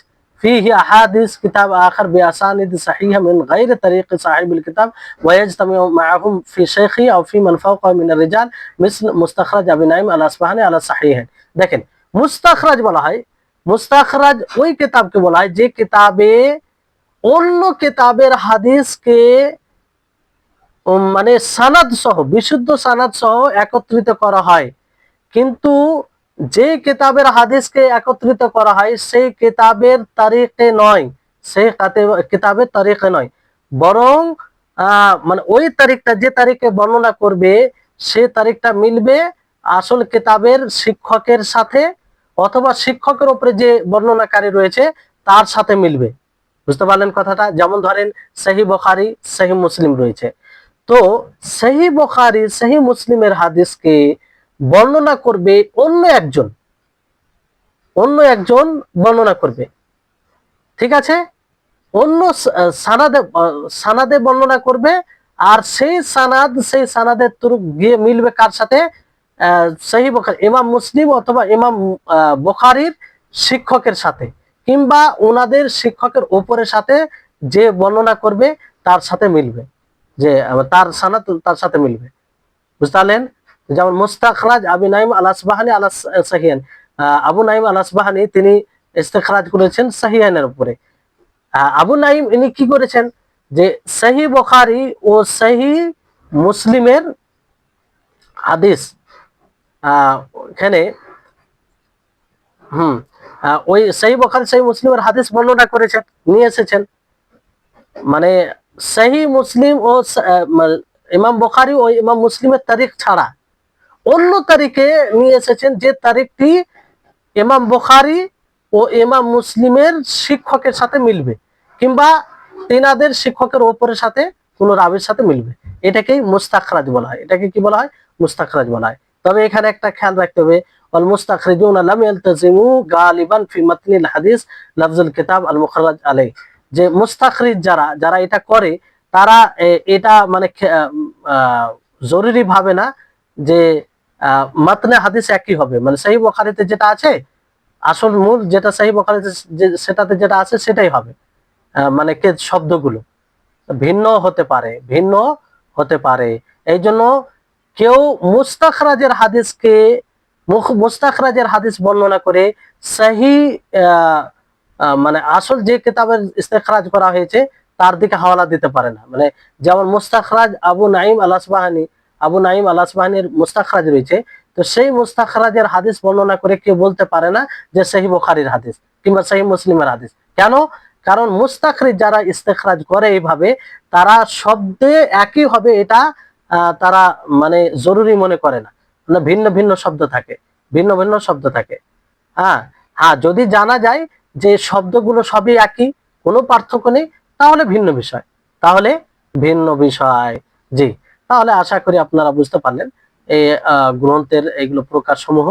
ফিহি আহাদিস কিতাব আখার বিআসানিদ সাহিহা মিন গায়রি তরিকি সাহিবিল কিতাব ওয়া ইয়াজতামিউ মাআহুম ফি শাইখি আও ফি মান ফাওকাহু মিনার রিজাল মিসল মুস্তাখরাজ আবি নাঈম আল আসবাহানি আলা সাহিহাইন। দেখেন, মুস্তাখরাজ বলা হয়, মুস্তাখরাজ ওই কিতাবকে বলা হয় যে কিতাবে অন্য কিতাবের হাদিসকে মানে সানাদ সহ, বিশুদ্ধ সানাদ সহ একত্রিত করা হয়, কিন্তু যে কিতাবের হাদিসকে একত্রিত করা হয় সেই কিতাবের তারিখে নয়, সেই কিতাবের তারিখে নয়, বরং মানে ওই তারিখটা যে তারিখে বর্ণনা করবে সে তারিখটা মিলবে আসল কিতাবের শিক্ষকের সাথে, অথবা শিক্ষকের উপরে যে বর্ণনাকারী রয়েছে তার সাথে মিলবে। বুঝতে পারলেন কথাটা? যেমন ধরেন সহিহ বুখারী, সহিহ মুসলিম রয়েছে, তো সহিহ বুখারী সহিহ মুসলিমের হাদিসকে বর্ণনা করবে অন্য একজন বর্ণনা করবে, ঠিক আছে, অন্য সানাদে বর্ণনা করবে, আর সেই সানাদের তুরুক গিয়ে মিলবে কার সাথে? সহিহ বুখারী ইমাম মুসলিম অথবা ইমাম বুখারীর শিক্ষকের সাথে, কিংবা ওনাদের শিক্ষকের উপরের সাথে যে বর্ণনা করবে তার সাথে মিলবে, যে তার সানাদ তার সাথে মিলবে। বুঝতে পারলেন? যেমন মুস্তাখরাজ আবু নাঈম আল আসবাহানি আলা সাহিহান, আবু নাঈম আল আসবাহানি তিনি ইস্তেখরাজ করেছেন সাহিহানের উপরে। আবু নাঈম ইনি কি করেছেন যে সহিহ বুখারী ও সহিহ মুসলিমের হাদিস এখানে ওই সহিহ বুখারী সহিহ মুসলিমের হাদিস বর্ণনা করেছেন, নিয়ে এসেছেন, মানে সহিহ মুসলিম ও ইমাম বুখারী ও ইমাম মুসলিমের তারিখ ছাড়া অন্য তারিখে নিয়ে এসেছেন, যে তারিখটি ইমাম বুখারী ও ইমাম মুসলিমের শিক্ষকের সাথে মিলবে, কিংবা তিনাদের শিক্ষকের ওপরের সাথে কোন রাবির সাথে মিলবে। এটাকেই মুস্তাখরাজ বলা হয়। এটাকে কি বলা হয়? মুস্তাখরাজ বলা হয়। তবে এখানে একটা খেয়াল রাখতে হবে, ওয়াল মুস্তাখরিজুনা লাম ইয়ালতাজিমু গালিবান ফি মাতনিল হাদিস লাফজুল কিতাব আল মুখাররাজ আলাইহি, যে মুস্তাখরিজ যারা এটা করে তারা এটা মানে জরুরি ভাবে না যে মাতনে হাদিস একই হবে, মানে সহিহ বুখারীতে যেটা আছে, আসল মূল যেটা সহিহ বুখারীতে সেটাতে যেটা আছে সেটাই হবে, মানে কে শব্দগুলো ভিন্ন হতে পারে। এই জন্য কেউ মুস্তাখরাজের হাদিস বর্ণনা করে সহিহ মানে আসল যে কিতাবের ইস্তেখরাজ করা হয়েছে তার দিকে হাওয়ালা দিতে পারে না। মানে যেমন মুস্তাখরাজ আবু নাঈম আল আসবাহানির মুস্তাখরাজ রয়েছে, তো সেই মুস্তাখরাজের হাদিস বর্ণনা করে কেউ বলতে পারে না যে সহিহ বুখারীর হাদিস কিংবা সহিহ মুসলিমের হাদিস। কেন? কারণ মুস্তাখরিজ যারা ইস্তেখরাজ করে এইভাবে, তারা শব্দে একই হবে এটা তারা মানে জরুরি মনে করে না, মানে ভিন্ন ভিন্ন শব্দ থাকে। হ্যাঁ হ্যাঁ, যদি জানা যায় যে শব্দগুলো সবই একই, কোনো পার্থক্য নেই, তাহলে ভিন্ন বিষয়। জি, তাহলে আশা করি আপনারা বুঝতে পারলেন এই গ্রন্থের এইগুলো প্রকার সমূহ,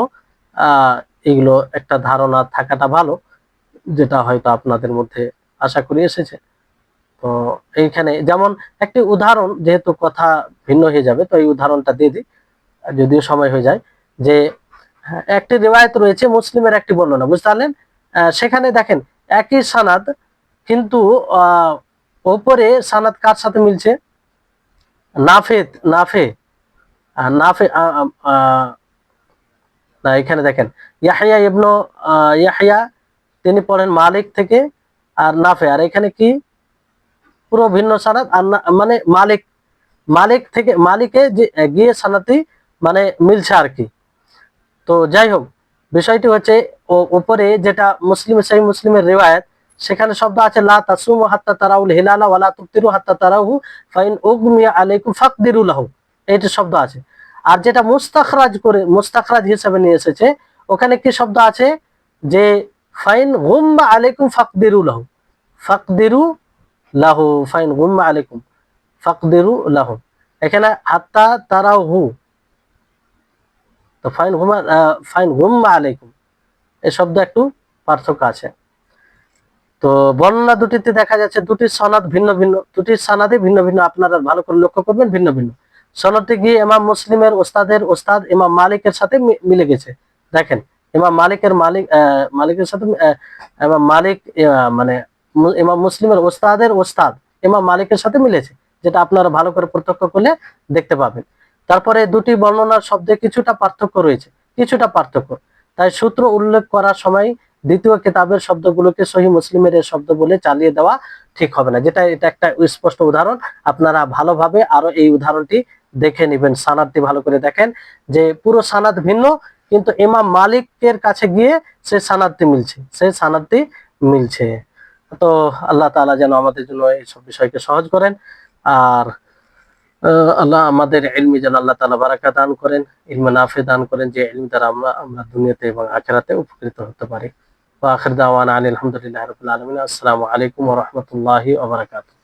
এগুলো একটা ধারণা থাকাটা ভালো, যেটা হয়তো আপনাদের মধ্যে আশা করি এসেছে। তো এইখানে যেমন একটি উদাহরণ, যেহেতু কথা ভিন্ন হয়ে যাবে তো এই উদাহরণটা দিয়ে দিই, যদিও সময় হয়ে যায়, যে একটি রিওয়ায়াত রয়েছে মুসলিমের একটি বর্ণনা, বুঝতে পারলেন? সেখানে দেখেন একই সানাদ, কিন্তু ওপরে সানাদ কার সাথে মিলছে? নাফে নাফে নাফে না, এখানে দেখেন ইয়াহইয়া ইবনু ইয়াহইয়া তিনি পড়েন মালিক থেকে, আর নাফে, আর এখানে কি পুরো ভিন্ন সানাদ, আর মানে মালিকে যে গিয়ে সানাতি মানে মিলছে আর কি। তো যাই হোক, বিষয়টি হচ্ছে উপরে যেটা সহিহ মুসলিমের রিওয়ায়াত, সেখানে শব্দ আছে লা তাসুমু হাত্তা তারাউল হিলালা ওয়া লা তুফতিরু হাত্তা তারাহু ফাইন উগমিয়া আলাইকুম ফাকদিরু লাহু, এইটা শব্দ আছে। আর যেটা মুস্তাখরাজ হিসেবে নিয়ে এসেছে, ওখানে কি শব্দ আছে? যে ফাইন গুম্মা আলাইকুম ফাকদিরু লাহু ফাইন গুম্মা আলাইকুম ফাকদিরু লাহু, এখানে হাত্তা তারাহু, তো ফাইন গুম্মা আলাইকুম, এই শব্দ একটু পার্থক্য আছে। তো বর্ণনা দুটিতে দেখা যাচ্ছে দুটির সনদ ভিন্ন ভিন্ন, দুটির সনদে ভিন্ন ভিন্ন, আপনারা ভালো করে লক্ষ্য করবেন ভিন্ন ভিন্ন। সনদটি গিয়ে ইমাম মুসলিমের ওস্তাদের ওস্তাদ ইমাম মালিকের সাথে মিলে গেছে। দেখেন, ইমাম মালিকের মালিকের সাথে ইমাম মালিক মানে ইমাম মুসলিমের ওস্তাদের ওস্তাদ ইমাম মালিকের সাথে মিলেছে, যেটা আপনারা ভালো করে প্রত্যক্ষ করলে দেখতে পাবেন। তারপরে দুটি বর্ণনার শব্দে কিছুটা পার্থক্য রয়েছে, কিছুটা পার্থক্য। তাই সূত্র উল্লেখ করার সময় দ্বিতীয় কিতাবের শব্দগুলোকে সহি মুসলিমের এর শব্দ বলে চালিয়ে দেওয়া ঠিক হবে না। এটা একটা স্পষ্ট উদাহরণ, আপনারা ভালোভাবে আরো এই উদাহরণটি দেখে নেবেন। সানাদটি ভালো করে দেখেন যে পুরো সানাদ ভিন্ন, কিন্তু ইমাম মালিকের কাছে গিয়ে সেই সানাদটি মিলছে। তো আল্লাহ তাআলা যেন আমাদের জন্য এইসব বিষয়কে সহজ করেন। আর আল্লাহ আমাদের ইলমি যেন আল্লাহ তাআলা বারাকা দান করেন, ইলমে নাফি দান করেন, যে ইলম দ্বারা আমরা দুনিয়াতে এবং আখিরাতে উপকৃত হতে পারি। ওয়া আখির দাওয়ানা আলহামদুলিল্লাহি রাব্বিল আলামিন। আসসালামু আলাইকুম ওয়া রাহমাতুল্লাহি ওয়া বারাকাতুহু।